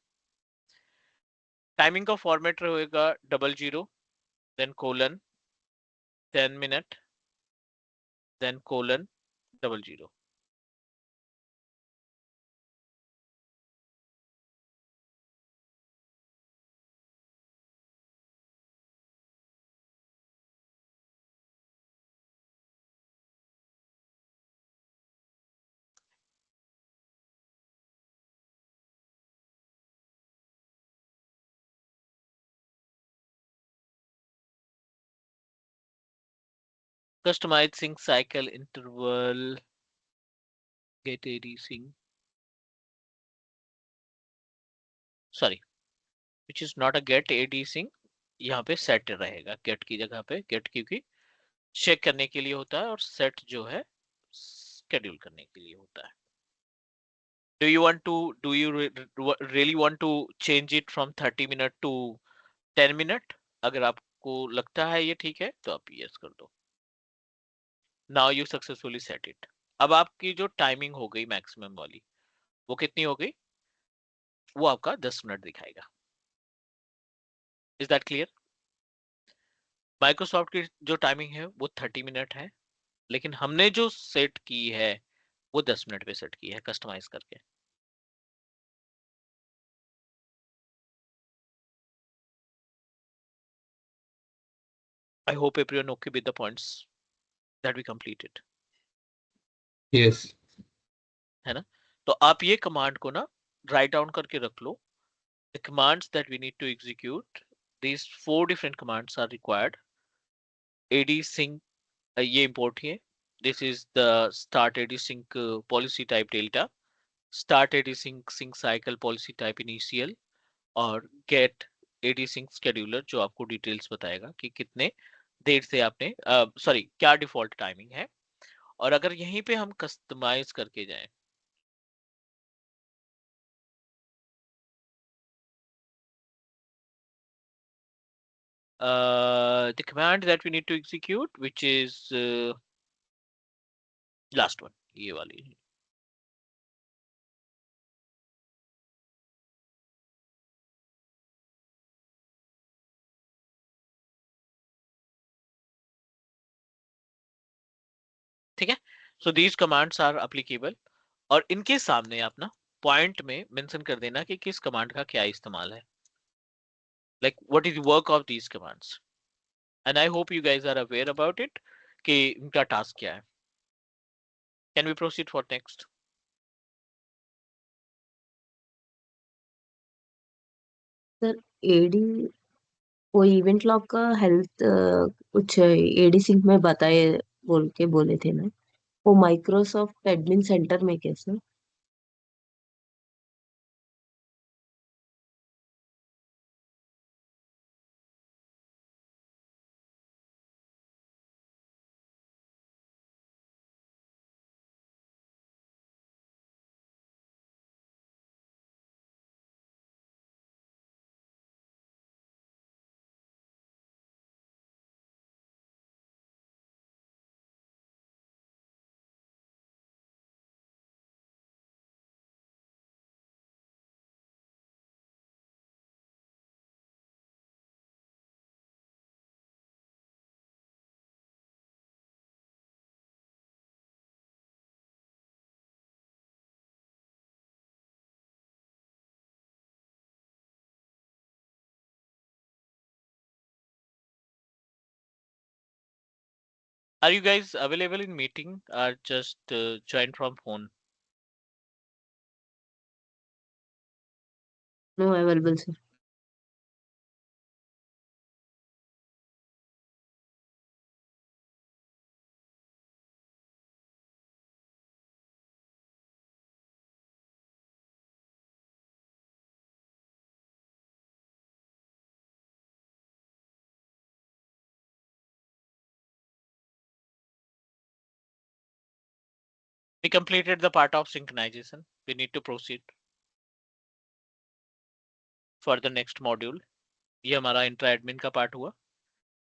टाइमिंग का फॉर्मेट रहेगा 00 then colon 10 minute then colon 00। Customize sync cycle interval get AD sync, sorry which is not a get AD sync, यहाँ पे set रहेगा get की जगह पे, get क्योंकि चेक करने के लिए होता है और set जो है schedule करने के लिए होता है। Do you really want to change it from 30 minute to 10 minute? अगर आपको लगता है ये ठीक है तो आप yes कर दो। Now you successfully set it। अब आपकी जो टाइमिंग हो गई मैक्सिमम वाली, वो कितनी हो गई? वो आपका 10 मिनट दिखाएगा। Is that clear? माइक्रोसॉफ्ट की जो टाइमिंग है वो 30 मिनट है, लेकिन हमने जो सेट की है वो 10 मिनट पे सेट की है कस्टमाइज करके। I hope everyone okay with the points that we completed, yes. है ना? तो आप ये कमांड को ना राइट डाउन करके रख लो। The commands that we need to execute, these 4 different commands are required। ad sync, ये इंपोर्ट है। This is the start ad sync policy type delta, start ad sync cycle policy type initial, और get ad sync scheduler जो आपको डिटेल्स बताएगा कि कितने देर से आपने सॉरी क्या डिफॉल्ट टाइमिंग है। और अगर यहीं पे हम कस्टमाइज करके जाएं, the command that we need to execute which is last one, ये वाली। ठीक है, so these commands are applicable, और इनके सामने आप ना पॉइंट में मेंशन कर देना कि किस कमांड का क्या इस्तेमाल है, like what is work of these commands, and I hope you guys are aware about it कि इनका टास्क क्या है। Can we proceed for next? Sir AD वो इवेंट लॉग का हेल्थ कुछ एडी सिंक में बताए बोल के बोले थे ना, वो माइक्रोसॉफ्ट एडमिन सेंटर में कैसे? Are you guys available in meeting or just join from phone? No available sir. We completed the part of synchronization. We need to proceed for the next module। ये हमारा इंट्रा एडमिन का पार्ट हुआ।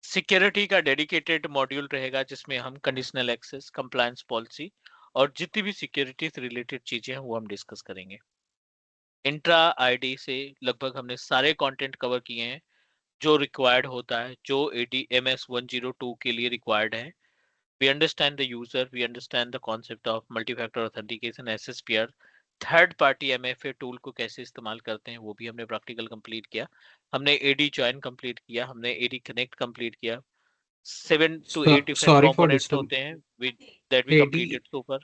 सिक्योरिटी का डेडिकेटेड मॉड्यूल रहेगा जिसमें हम कंडीशनल एक्सेस, कंप्लायंस पॉलिसी और जितनी भी सिक्योरिटी से रिलेटेड चीजें हैं वो हम डिस्कस करेंगे। इंट्रा आईडी से लगभग हमने सारे कंटेंट कवर किए हैं जो रिक्वायर्ड होता है, जो ADMS 102 के लिए रिक्वायर्ड है। We understand the user, we understand the concept of multi-factor authentication, SSPR, third party MFA tool को कैसे इस्तेमाल करते हैं वो भी हमने प्रैक्टिकल कंप्लीट किया। हमने AD ज्वाइन कंप्लीट किया, हमने AD कनेक्ट कंप्लीट किया। 7 to 8 different sorry for components disturb. होते हैं that we AD completed so far।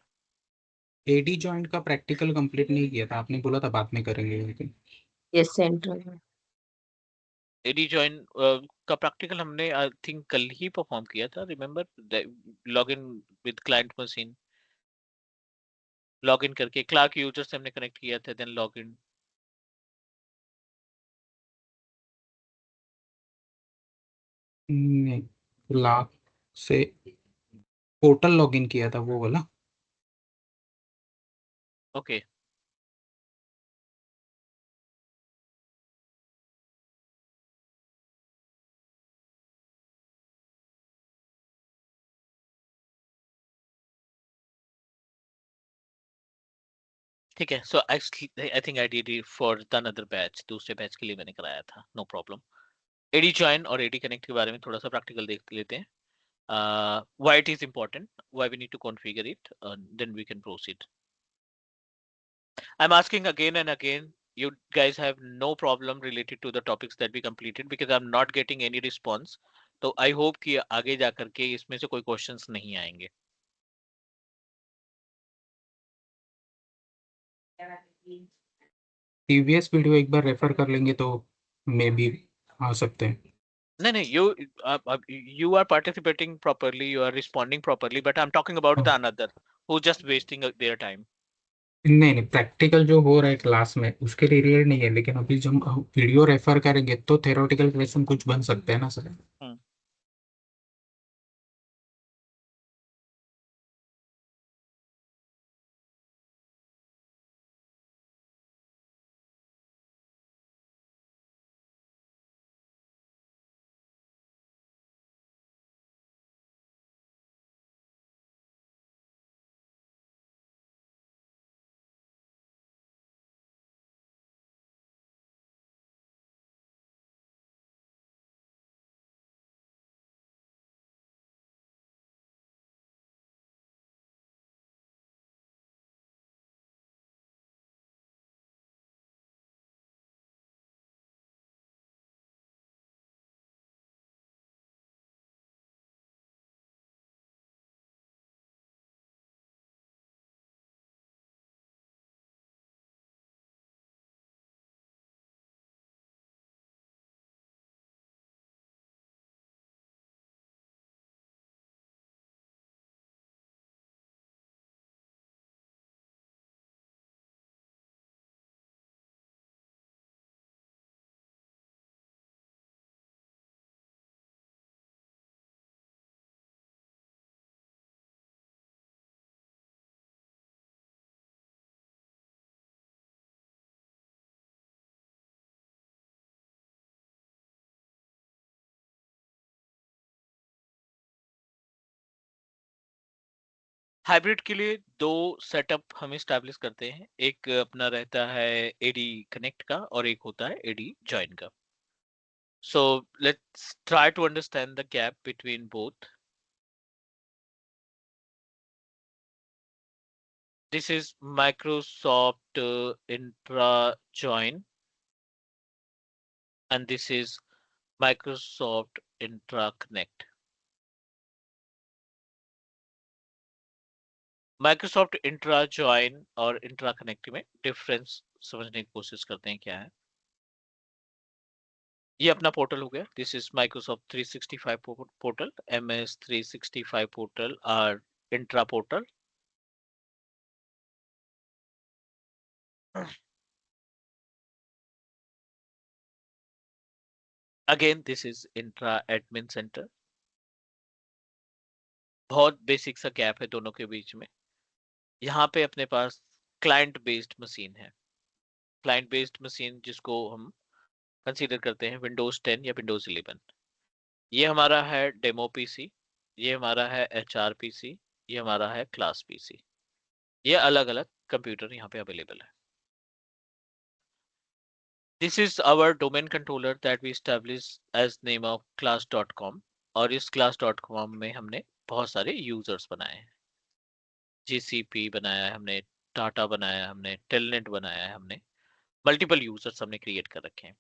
AD joint का प्रैक्टिकल कंप्लीट नहीं किया था, आपने बोला था बाद में करेंगे, लेकिन यस सेंट्रल। AD ज्वाइन का प्रैक्टिकल हमने आई थिंक कल ही परफॉर्म किया था। Remember, log in with client machine, log in करके क्लार्क यूजर से हमने कनेक्ट किया था, देन लॉग इन। नहीं, लाख से पोर्टल लॉगिन किया था वो वाला। ओके, ठीक है। So I think I did it for the another batch, दूसरे बैच के लिए मैंने कराया था, नो प्रॉब्लम। AD ज्वाइन और AD कनेक्ट के बारे में थोड़ा सा प्रैक्टिकल देख लेते हैं। Why it is important, why we need to configure it, then we can proceed. I'm asking again and again, you guys have no problem related to the topics that we completed because I'm not getting any response. तो I hope कि आगे जा करके इसमें से कोई questions नहीं आएंगे। प्रीवियस वीडियो एक बार रेफर कर लेंगे तो मे बी आ सकते हैं। नहीं नहीं, you are participating properly, you are responding properly, but I'm talking about the another who just wasting their time. नहीं नहीं, प्रैक्टिकल जो हो रहा है क्लास में उसके रिलेटेड नहीं है, लेकिन अभी जब हम वीडियो रेफर करेंगे तो थ्योरेटिकल क्वेश्चन कुछ बन सकते हैं ना सर। हम्म। हाइब्रिड के लिए दो सेटअप हम स्टैब्लिश करते हैं, एक अपना रहता है AD कनेक्ट का और एक होता है AD ज्वाइन का। So let's try to understand the gap between both. This is Microsoft Intra Join and this is Microsoft Intra Connect. Microsoft Intra Join और Intra Connect में डिफरेंस समझने की कोशिश करते हैं क्या है। ये अपना पोर्टल हो गया, this is Microsoft 365 portal, MS 365 portal और Entra portal. Again this is Entra admin centre. बहुत बेसिक सा गैप है दोनों के बीच में। यहाँ पे अपने पास क्लाइंट बेस्ड मशीन है, क्लाइंट बेस्ड मशीन जिसको हम कंसीडर करते हैं विंडोज 10 या विंडोज 11। ये हमारा है डेमो पीसी, ये हमारा है एचआर पीसी, ये हमारा है क्लास पीसी। ये अलग अलग कंप्यूटर यहाँ पे अवेलेबल है। This is our domain controller that we established as name of class.com, और इस class.com में हमने बहुत सारे यूजर्स बनाए हैं। जीसीपी बनाया है हमने, टाटा बनाया है हमने, टेलनेट बनाया है हमने, मल्टीपल यूजर्स हमने क्रिएट कर रखे हैं।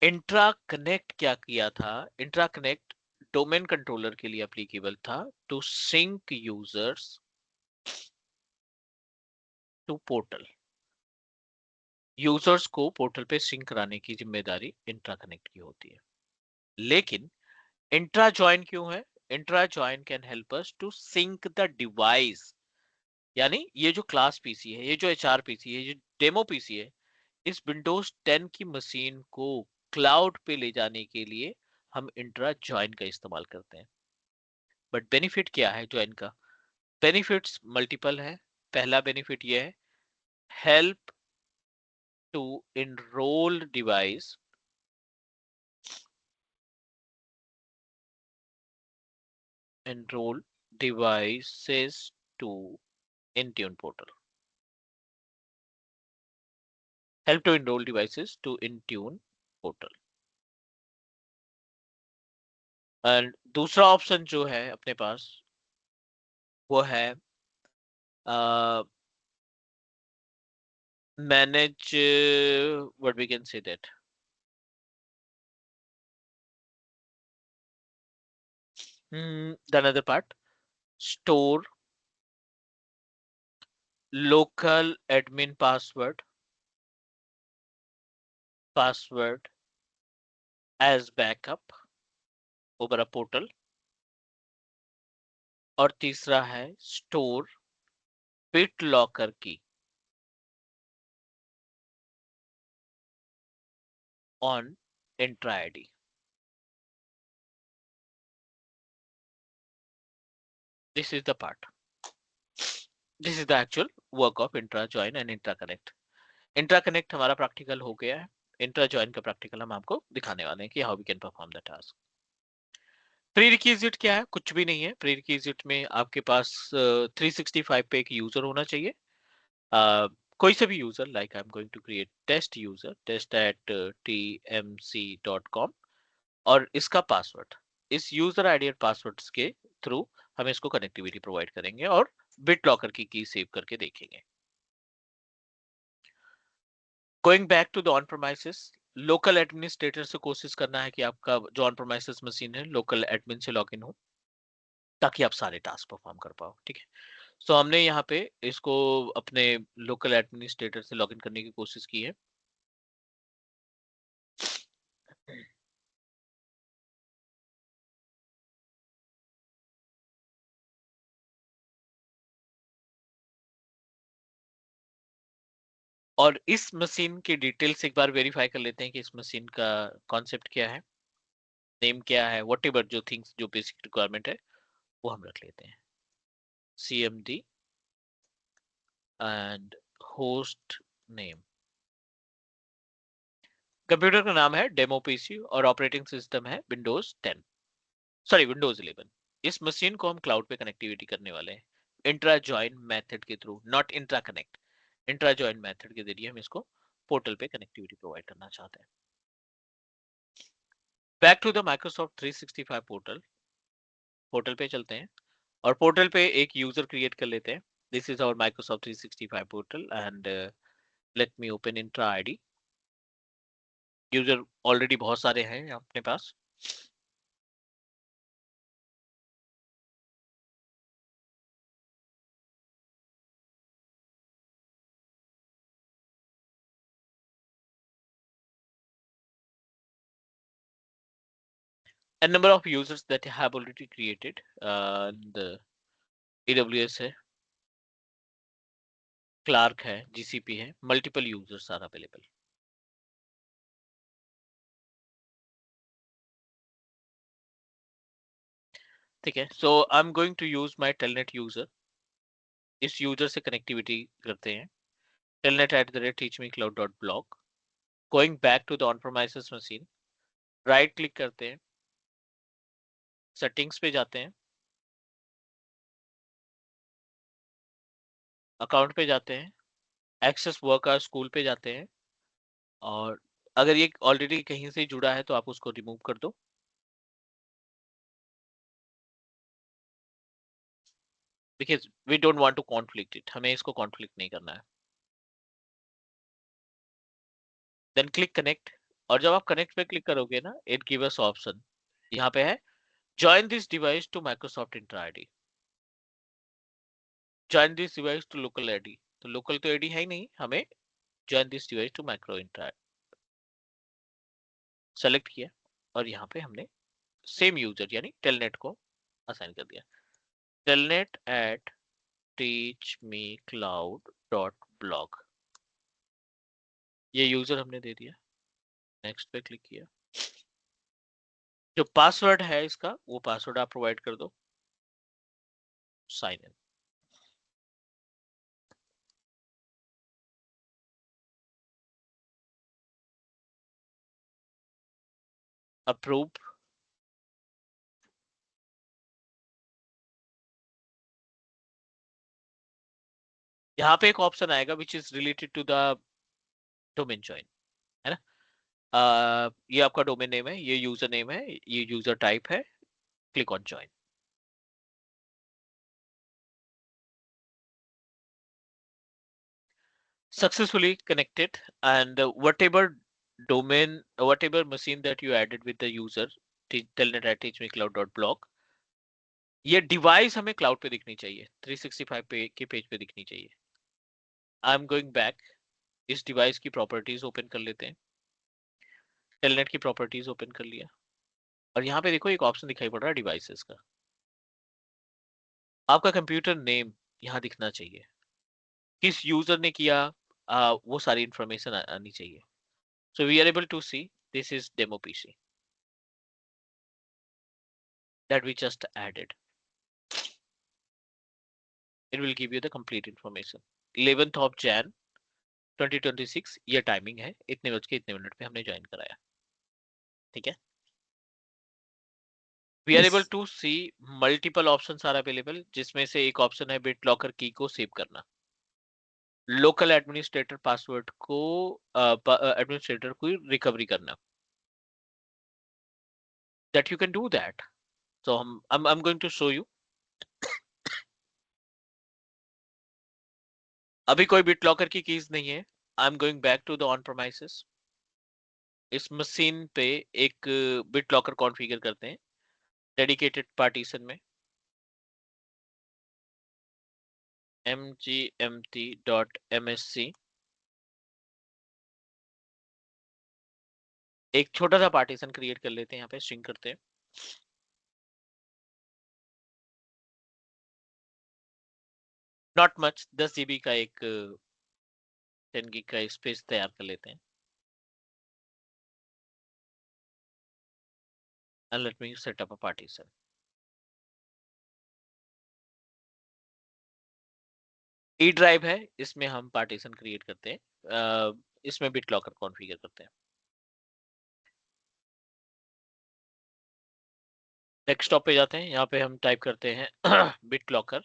इंट्रा कनेक्ट क्या किया था? इंट्रा कनेक्ट डोमेन कंट्रोलर के लिए एप्लीकेबल था to sync users to portal. Users को पोर्टल पे सिंक कराने की जिम्मेदारी इंट्रा कनेक्ट की होती है। लेकिन इंट्रा ज्वाइन क्यों है? Entra join can help us to sync the device, यानी ये जो क्लास पीसी है, ये जो एचआर पीसी है, ये जो डेमो पीसी है, इस विंडोज 10 की मशीन को क्लाउड पे ले जाने के लिए हम इंट्रा ज्वाइन का इस्तेमाल करते हैं। बट बेनिफिट क्या है ज्वाइन का? बेनिफिट्स मल्टीपल है। पहला बेनिफिट ये है, help to enroll device enroll devices to Intune portal. Help to enroll devices to Intune portal. And दूसरा ऑप्शन जो है अपने पास वो है manage, what we can say that, the another part, store local admin password as backup over a portal, और तीसरा है स्टोर बिट लॉकर की on intra ID. This is the part, this is the actual work of intra join and intra connect. Intra connect हमारा प्रैक्टिकल हो गया है, इंट्रा ज्वाइन का प्रैक्टिकल हम आपको दिखाने वाले हैं कि how we can perform the task. Prerequisite क्या है? कुछ भी नहीं है। प्री रिक्विजिट में आपके पास 365 पे एक यूजर होना चाहिए, कोई से भी user, like I am going to create test user, test@tmc.com, और इसका पासवर्ड, इस यूजर आईडी और पासवर्ड के थ्रू हम इसको कनेक्टिविटी प्रोवाइड करेंगे और बिट लॉकर की सेव करके देखेंगे। Going back to the on premises, local administrator से कोशिश करना है कि आपका जो ऑन प्रोमाइसेस मशीन है लोकल एडमिन से लॉगिन हो, ताकि आप सारे टास्क परफॉर्म कर पाओ। ठीक है, तो हमने यहाँ पे इसको अपने लोकल एडमिनिस्ट्रेटर से लॉगिन करने की कोशिश की है। और इस मशीन की डिटेल्स एक बार वेरीफाई कर लेते हैं कि इस मशीन का कॉन्सेप्ट क्या है, नेम क्या है, वट एवर जो थिंग्स जो बेसिक रिक्वायरमेंट है वो हम रख लेते हैं। CMD and host name, computer का नाम है डेमो पीसी और ऑपरेटिंग सिस्टम है विंडोज 10, सॉरी विंडोज 11। इस मशीन को हम क्लाउड पे कनेक्टिविटी करने वाले हैं इंट्रा ज्वाइन मेथड के through, not intra connect, intra join method के जरिए हम इसको पोर्टल पे कनेक्टिविटी प्रोवाइड करना चाहते हैं। Back to the Microsoft 365 portal, portal पे चलते हैं और पोर्टल पे एक यूजर क्रिएट कर लेते हैं। This is our Microsoft 365 portal and let me open Entra ID. User already बहुत सारे हैं अपने पास। A number of users that have already created, the AWS है, क्लार्क है, GCP है, मल्टीपल यूजर्स आर अवेलेबल। ठीक है, so I am going to use my telnet user. इस यूजर से कनेक्टिविटी करते हैं, telnet@teachmecloud.blog, going back to the on-premises machine, right click करते हैं, सेटिंग्स पे जाते हैं, अकाउंट पे जाते हैं, एक्सेस वर्क और स्कूल पे जाते हैं, और अगर ये ऑलरेडी कहीं से जुड़ा है तो आप उसको रिमूव कर दो। Because we don't want to conflict it, हमें इसको कॉन्फ्लिक्ट नहीं करना है। देन क्लिक कनेक्ट, और जब आप कनेक्ट पे क्लिक करोगे ना, इट गिव अस ऑप्शन, यहाँ पे है join this device to Microsoft Entra ID, join this device to local ID. तो लोकल तो आईडी है ही नहीं, हमें join this device to micro Entra select किया, और यहाँ पे हमने सेम यूजर यानी टेलनेट को असाइन कर दिया। टेलनेट एट teachmecloud.blog, ये यूजर हमने दे दिया। नेक्स्ट पे क्लिक किया, जो पासवर्ड है इसका वो पासवर्ड आप प्रोवाइड कर दो, साइन इन। अप्रूव, यहाँ पे एक ऑप्शन आएगा which is related to the domain join, है ना। ये आपका डोमेन नेम है, ये यूजर नेम है, ये यूजर टाइप है, click on join. Successfully connected, and whatever machine that you added with the user telnet@teachmecloud.blog, ये डिवाइस हमें क्लाउड पे दिखनी चाहिए, 365 पे के पेज पे दिखनी चाहिए। आई एम गोइंग बैक, इस डिवाइस की प्रॉपर्टीज ओपन कर लेते हैं, टेलनेट की प्रॉपर्टीज ओपन कर लिया, और यहाँ पे देखो एक ऑप्शन दिखाई पड़ रहा है डिवाइसेस का। आपका कंप्यूटर नेम यहाँ दिखना चाहिए, किस यूजर ने किया, वो सारी इंफॉर्मेशन आनी चाहिए। So we are able to see this is demo PC that we just added. It will give you the complete information. 11th of Jan 2026 ये टाइमिंग है, इतने बज के इतने मिनट पे हमने ज्वाइन कराया, ठीक है। We are able Yes. to see multiple options are available, जिसमें से एक ऑप्शन है BitLocker की को सेव करना, लोकल एडमिनिस्ट्रेटर पासवर्ड को एडमिनिस्ट्रेटर को रिकवरी करना, that you can do that. So I'm going to show you. अभी कोई BitLocker की कीज नहीं है। I'm going back to the on premises. इस मशीन पे एक BitLocker कॉन्फ़िगर करते हैं डेडिकेटेड पार्टीशन में, mgmt.msc, एक छोटा सा पार्टीशन क्रिएट कर लेते हैं, यहाँ पे स्ट्रिंग करते हैं, नॉट मच, 10 GB का एक 10 GB का स्पेस तैयार कर लेते हैं, and let me set up a partition. E drive है, इसमें हम पार्टीशन क्रिएट करते हैं, इसमें BitLocker कॉन्फ़िगर करते हैं। डेस्कटॉप पे जाते हैं, यहाँ पे हम टाइप करते हैं BitLocker,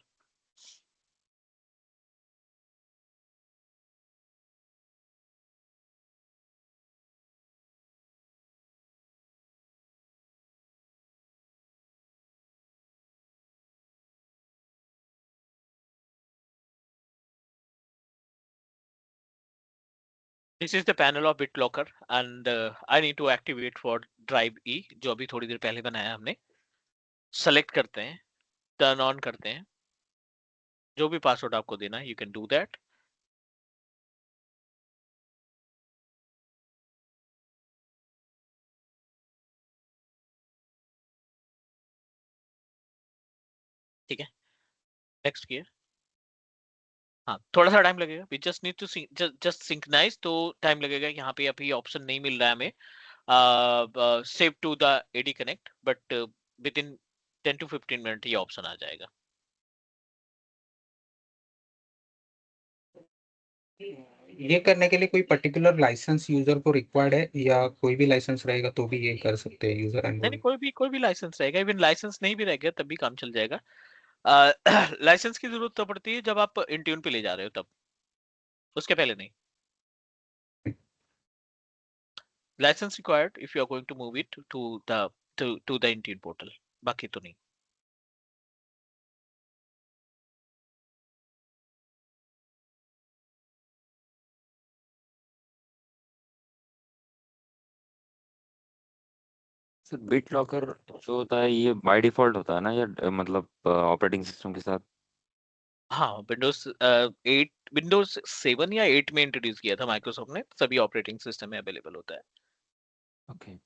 this is the panel of BitLocker, and I need to activate for drive E, जो अभी थोड़ी देर पहले बनाया हमने। सेलेक्ट करते हैं, टर्न ऑन करते हैं, जो भी पासवर्ड आपको देना है यू कैन डू दैट। ठीक है, नेक्स्ट किया। हाँ, थोड़ा सा टाइम लगेगा, we just need to just synchronize, तो टाइम लगेगा। यहाँ पे अभी ऑप्शन नहीं मिल रहा है हमें save to the AD connect, but within 10 to 15 minute ये ऑप्शन आ जाएगा। ये करने के लिए कोई पर्टिकुलर लाइसेंस यूजर को रिक्वायर्ड है या कोई भी लाइसेंस रहेगा तो भी ये कर सकते हैं यूजर नहीं एनरोल? कोई भी लाइसेंस रहेगा, इवन लाइसेंस नहीं भी रहेगा तब भी काम चल जाएगा। लाइसेंस की जरूरत तब पड़ती है जब आप इंट्यून पे ले जा रहे हो, तब, उसके पहले नहीं। License required if you are going to move it to the Intune portal, बाकी तो नहीं। सर बिट लॉकर जो होता है ये बाय डिफॉल्ट होता है ना, या मतलब ऑपरेटिंग सिस्टम के साथ? हाँ, विंडोज 7 या 8 में इंट्रोड्यूस किया था माइक्रोसॉफ्ट ने, सभी ऑपरेटिंग सिस्टम में अवेलेबल होता है। ओके।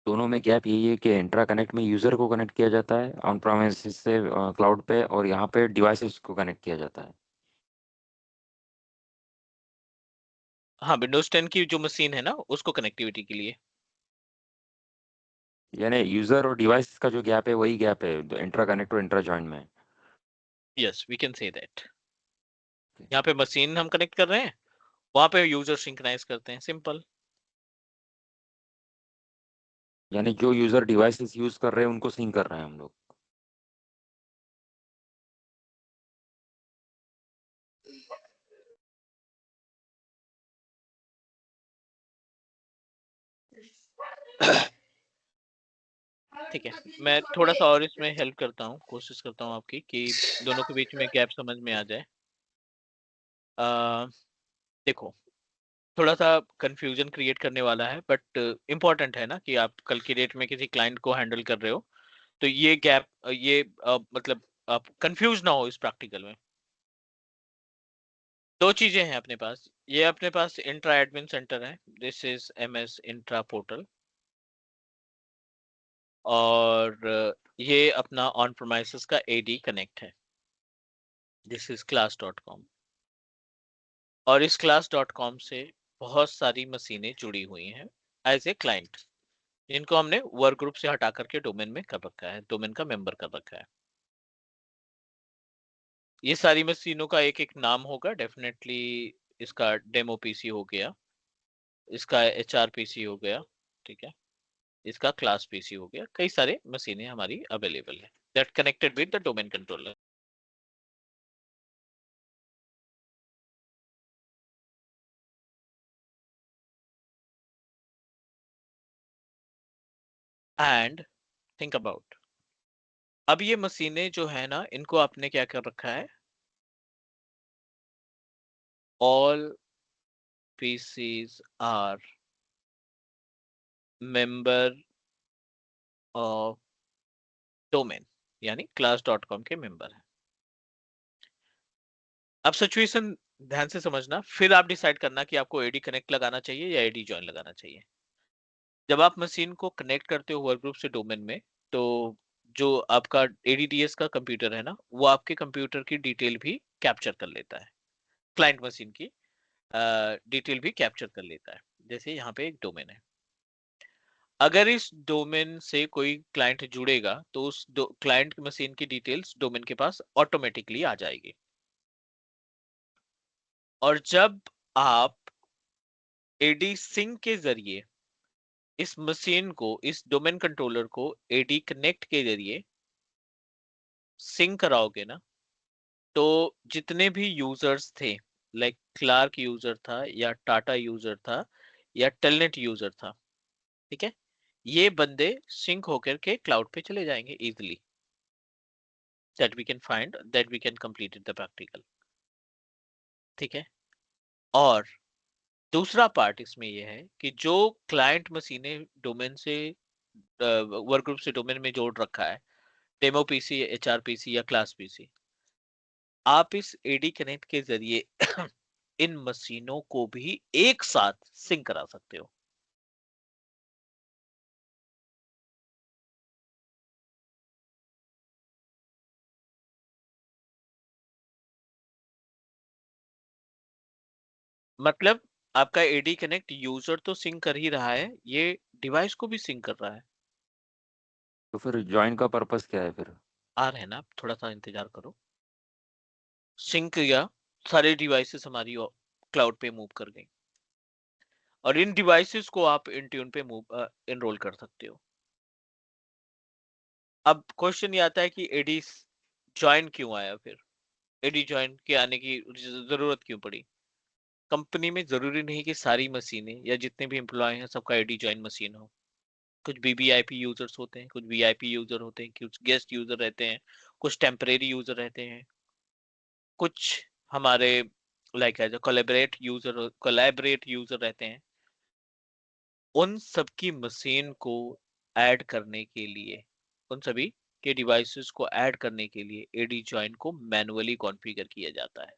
दोनों में गैप यही है कि इंट्रा कनेक्ट में यूजर को कनेक्ट किया जाता है ऑन प्रेमिस से क्लाउड पे, और यहाँ पे डिवाइसेस को कनेक्ट किया जाता है। हाँ, विंडोज 10 की जो मशीन है ना, उसको कनेक्टिविटी के लिए। यानी यूजर और डिवाइस का जो गैप है वही गैप है इंट्रा कनेक्ट और इंट्रा जॉइन में। Yes, we can say that. यहाँ पे मशीन हम कनेक्ट कर रहे हैं, वहां पे यूजर सिंक्रोनाइज करते हैं, सिंपल। यानी जो यूजर डिवाइसेस यूज कर रहे हैं उनको सिंक कर रहे हैं हम लोग। ठीक है, मैं थोड़ा सा और इसमें हेल्प करता हूँ, कोशिश करता हूँ आपकी कि दोनों के बीच में गैप समझ में आ जाए। अ, देखो, थोड़ा सा कंफ्यूजन क्रिएट करने वाला है, बट इम्पोर्टेंट है ना कि आप कल की डेट में किसी क्लाइंट को हैंडल कर रहे हो, तो ये गैप, ये मतलब आप कंफ्यूज ना हो इस प्रैक्टिकल में। दो चीजें हैं अपने पास, ये अपने पास इंट्रा एडमिन सेंटर है, this is MS intra portal, और ये अपना ऑन प्रोमाइसेस का एडी कनेक्ट है, दिस इज class.com। और इस class.com से बहुत सारी मशीनें जुड़ी हुई हैं एज ए क्लाइंट, जिनको हमने वर्क ग्रुप से हटा करके डोमेन में कर रखा है, डोमेन का मेंबर कर रखा है। ये सारी मशीनों का एक एक नाम होगा डेफिनेटली। इसका डेमो पीसी हो गया, इसका एचआर पीसी हो गया, ठीक है, इसका क्लास पीसी हो गया, कई सारे मशीनें हमारी अवेलेबल है that connected with the domain controller. And think about, अब ये मशीनें जो है ना, इनको आपने क्या कर रखा है, all PCs are member of domain, यानी class.com के मेंबर है। अब सिचुएशन ध्यान से समझना, फिर आप डिसाइड करना कि आपको एडी कनेक्ट लगाना चाहिए या एडी ज्वाइन लगाना चाहिए। जब आप मशीन को कनेक्ट करते हो वर्क ग्रुप से डोमेन में, तो जो आपका एडीडीएस का कंप्यूटर है ना, वो आपके कंप्यूटर की डिटेल भी कैप्चर कर लेता है, क्लाइंट मशीन की डिटेल भी कैप्चर कर लेता है। जैसे यहाँ पे एक डोमेन है, अगर इस डोमेन से कोई क्लाइंट जुड़ेगा तो उस क्लाइंट मशीन की डिटेल्स डोमेन के पास ऑटोमेटिकली आ जाएगी। और जब आप एडी सिंक के जरिए इस मशीन को, इस डोमेन कंट्रोलर को एडी कनेक्ट के जरिए सिंक कराओगे ना, तो जितने भी यूजर्स थे, लाइक क्लार्क यूजर था या टाटा यूजर था या टेलनेट यूजर था, ठीक है, ये बंदे सिंक होकर के क्लाउड पे चले जाएंगे easily, that we can find, that we can complete the practical, ठीक है। और दूसरा पार्ट इसमें यह है कि जो क्लाइंट मशीनें डोमेन से वर्क ग्रुप से डोमेन में जोड़ रखा है, डेमो पीसी, एचआर पीसी या क्लास पीसी, आप इस एडी कनेक्ट के जरिए इन मशीनों को भी एक साथ सिंक करा सकते हो। मतलब आपका एडी कनेक्ट यूजर तो सिंक कर ही रहा है, ये डिवाइस को भी सिंक कर रहा है। तो फिर ज्वाइन का पर्पस क्या है फिर? आ रहे हैं ना, आप थोड़ा सा इंतजार करो। सिंक किया, सारे डिवाइसेस हमारी क्लाउड पे मूव कर गई और इन डिवाइसेस को आप इंट्यून पे मूव एनरोल कर सकते हो। अब क्वेश्चन ये आता है कि एडी ज्वाइन क्यों आया, फिर एडी ज्वाइन के आने की जरूरत क्यों पड़ी? कंपनी में जरूरी नहीं कि सारी मशीनें या जितने भी एम्प्लॉय हैं सबका एडी ज्वाइन मशीन हो। कुछ बीबीआईपी यूजर्स होते हैं, कुछ वीआईपी यूजर होते हैं, कुछ गेस्ट यूजर रहते हैं, कुछ टेम्परेरी यूजर रहते हैं, कुछ हमारे लाइक एज कोलैबोरेट यूजर रहते हैं। उन सबकी मशीन को ऐड करने के लिए, उन सभी के डिवाइसेस को ऐड करने के लिए एडी ज्वाइन को मैनुअली कॉन्फ़िगर किया जाता है।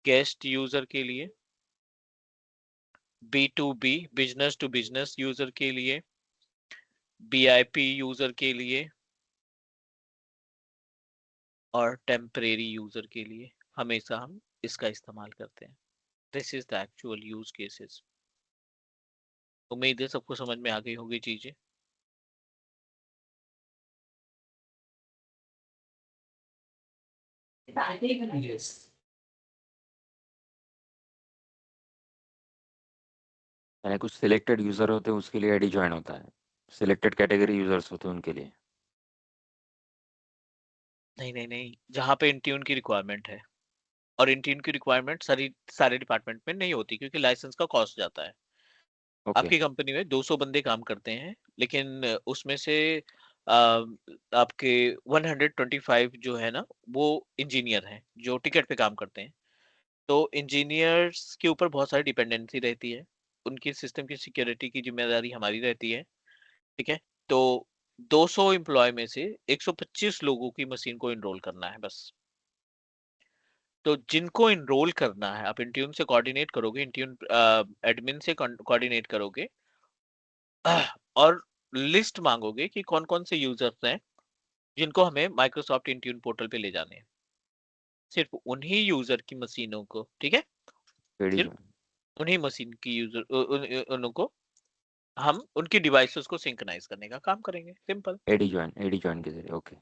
गेस्ट यूजर के लिए, B2B business to business user के लिए, बीआईपी यूजर के लिए और टेम्परेरी यूजर के लिए हमेशा हम इसका इस्तेमाल करते हैं। This is the actual use cases. उम्मीद है सबको समझ में आ गई होगी चीजें। यस। यानी कुछ सिलेक्टेड यूजर होते हैं उसके लिए आईडी ज्वाइन होता है, सिलेक्टेड कैटेगरी यूजर्स होते हैं उनके लिए। नहीं नहीं नहीं, जहाँ पे इंट्यून की रिक्वायरमेंट है, और इंट्यून की रिक्वायरमेंट सारे डिपार्टमेंट में नहीं होती क्योंकि लाइसेंस का कॉस्ट जाता है। ओके। आपकी कंपनी में 200 बंदे काम करते हैं, लेकिन उसमें से अ, आपके 125 जो है ना, वो इंजीनियर हैं जो टिकट पे काम करते हैं। तो इंजीनियर्स के ऊपर बहुत सारी डिपेंडेंसी रहती है, उनकी सिस्टम की सिक्योरिटी की जिम्मेदारी हमारी रहती है। ठीक है, तो 200 एम्प्लॉय में से 125 लोगों की मशीन को इनरोल करना है बस। तो जिनको इनरोल करना है, आप इंट्यून से कोऑर्डिनेट करोगे, इंट्यून एडमिन से कोऑर्डिनेट करोगे और लिस्ट मांगोगे कि कौन कौन से यूजर्स हैं जिनको हमें माइक्रोसॉफ्ट इंट्यून पोर्टल पे ले जाने हैं। सिर्फ उन्हीं यूजर की मशीनों को, ठीक है, आईडी सिर्फ ज्वाइन। उन्हीं मशीन की उनको हम उनकी डिवाइसेस को सिंक्रोनाइज करने का काम करेंगे। सिंपल। आईडी ज्वाइन के जरिए। ओके।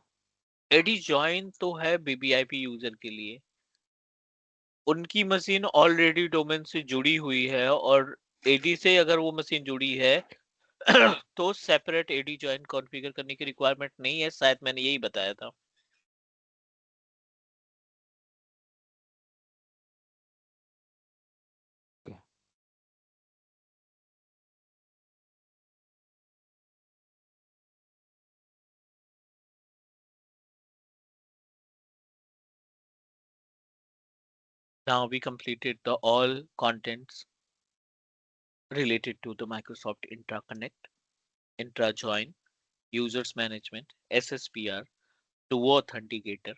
एडी ज्वाइन तो है बीबीआईपी यूजर के लिए, उनकी मशीन ऑलरेडी डोमेन से जुड़ी हुई है और एडी से अगर वो मशीन जुड़ी है तो सेपरेट एडी ज्वाइन कॉन्फ़िगर करने की रिक्वायरमेंट नहीं है, शायद मैंने यही बताया था। Now we completed the all contents related to the Microsoft Intra Connect, Intra Join, Users Management, SSPR, Duo Authenticator,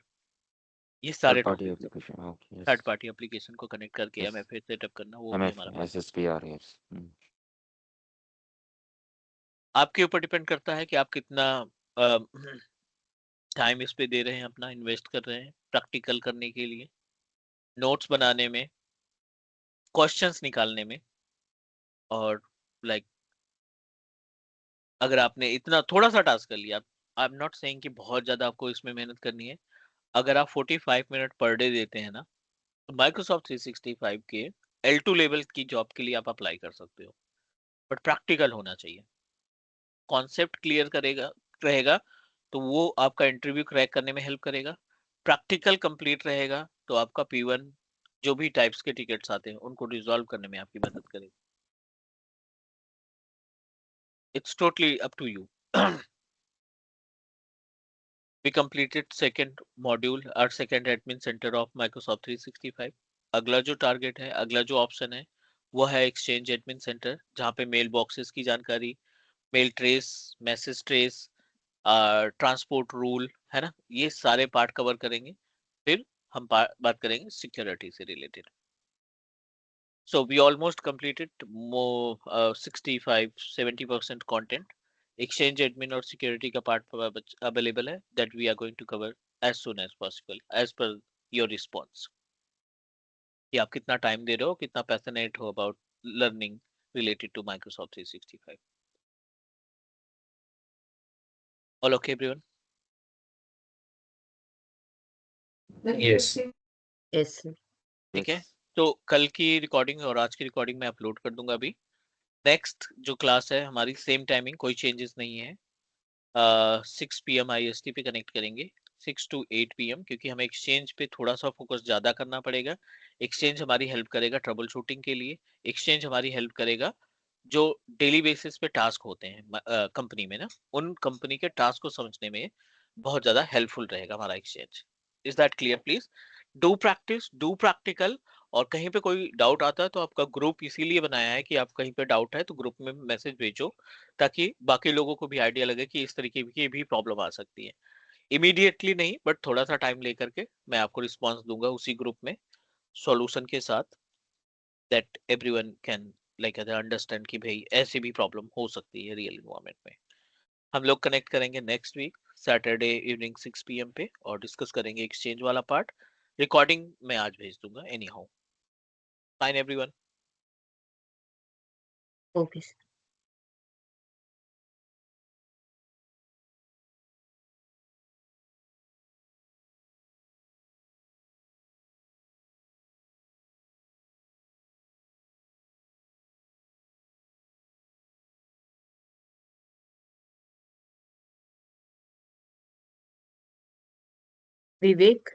ये थर्ड सारे party topics. Application. Okay. Third party application को कनेक्ट करके यस। MFA सेटअप करना, वो भी एमएफ हमारा पार्ट। एसएसपीआर। यस। आपके ऊपर डिपेंड करता है कि आप कितना टाइम इस पे दे रहे हैं, अपना इन्वेस्ट कर रहे हैं प्रैक्टिकल करने के लिए, नोट्स बनाने में, क्वेश्चंस निकालने में। और लाइक अगर आपने इतना थोड़ा सा टास्क कर लिया, आई एम नॉट सेइंग कि बहुत ज्यादा आपको इसमें मेहनत करनी है। अगर आप 45 मिनट पर डे देते हैं ना, तो माइक्रोसॉफ्ट 365 के L2 लेवल की जॉब के लिए आप अप्लाई कर सकते हो। बट प्रैक्टिकल होना चाहिए, कॉन्सेप्ट क्लियर करेगा रहेगा तो वो आपका इंटरव्यू क्रैक करने में हेल्प करेगा। प्रैक्टिकल कंप्लीट रहेगा तो आपका P1 जो भी टाइप्स के टिकट्स आते हैं उनको रिजॉल्व करने में आपकी मदद करेगा। It's totally up to you. We completed second module और second admin center of Microsoft 365। अगला जो टारगेट है, अगला जो ऑप्शन है, वो है एक्सचेंज एडमिन सेंटर, जहाँ पे मेल बॉक्सेस की जानकारी, mail trace, message trace, transport rule, है ना, ये सारे पार्ट कवर करेंगे। फिर हम बात करेंगे सिक्योरिटी से related. So we almost completed more 65-70% content. Exchange admin और security का part available है, that we are going to cover as soon as possible as per your response. कि आप कितना टाइम दे रहे हो, कितना पैशनेट हो about learning related to Microsoft 365. All okay everyone? Yes. Yes sir. ठीक है, तो कल की रिकॉर्डिंग और आज की रिकॉर्डिंग मैं अपलोड कर दूंगा अभी। नेक्स्ट जो क्लास है हमारी सेम टाइमिंग, कोई चेंजेस नहीं है। 6 PM IST पे कनेक्ट करेंगे, 6 to 8 PM, क्योंकि हमें एक्सचेंज पे थोड़ा सा फोकस ज़्यादा करना पड़ेगा। एक्सचेंज हमारी हेल्प करेगा ट्रबल शूटिंग के लिए, एक्सचेंज हमारी हेल्प करेगा जो डेली बेसिस पे टास्क होते हैं कंपनी में ना, उन कंपनी के टास्क को समझने में बहुत ज़्यादा हेल्पफुल रहेगा हमारा exchange. Is that clear please? Do practice, do practical. और कहीं पे कोई डाउट आता है तो आपका ग्रुप इसीलिए बनाया है कि आप कहीं पे डाउट है तो ग्रुप में मैसेज भेजो, ताकि बाकी लोगों को भी आइडिया लगे कि इस तरीके की भी प्रॉब्लम आ सकती है। इमीडिएटली नहीं, बट थोड़ा सा टाइम लेकर के मैं आपको रिस्पांस दूंगा उसी ग्रुप में सॉल्यूशन के साथ, that everyone can like understand कि भाई ऐसी भी प्रॉब्लम हो सकती है रियल इन्वायरमेंट में। हम लोग कनेक्ट करेंगे next week Saturday evening 6 PM पे और डिस्कस करेंगे एक्सचेंज वाला पार्ट। रिकॉर्डिंग मैं आज भेज दूंगा any how. Fine everyone. Okay sir. Vivek.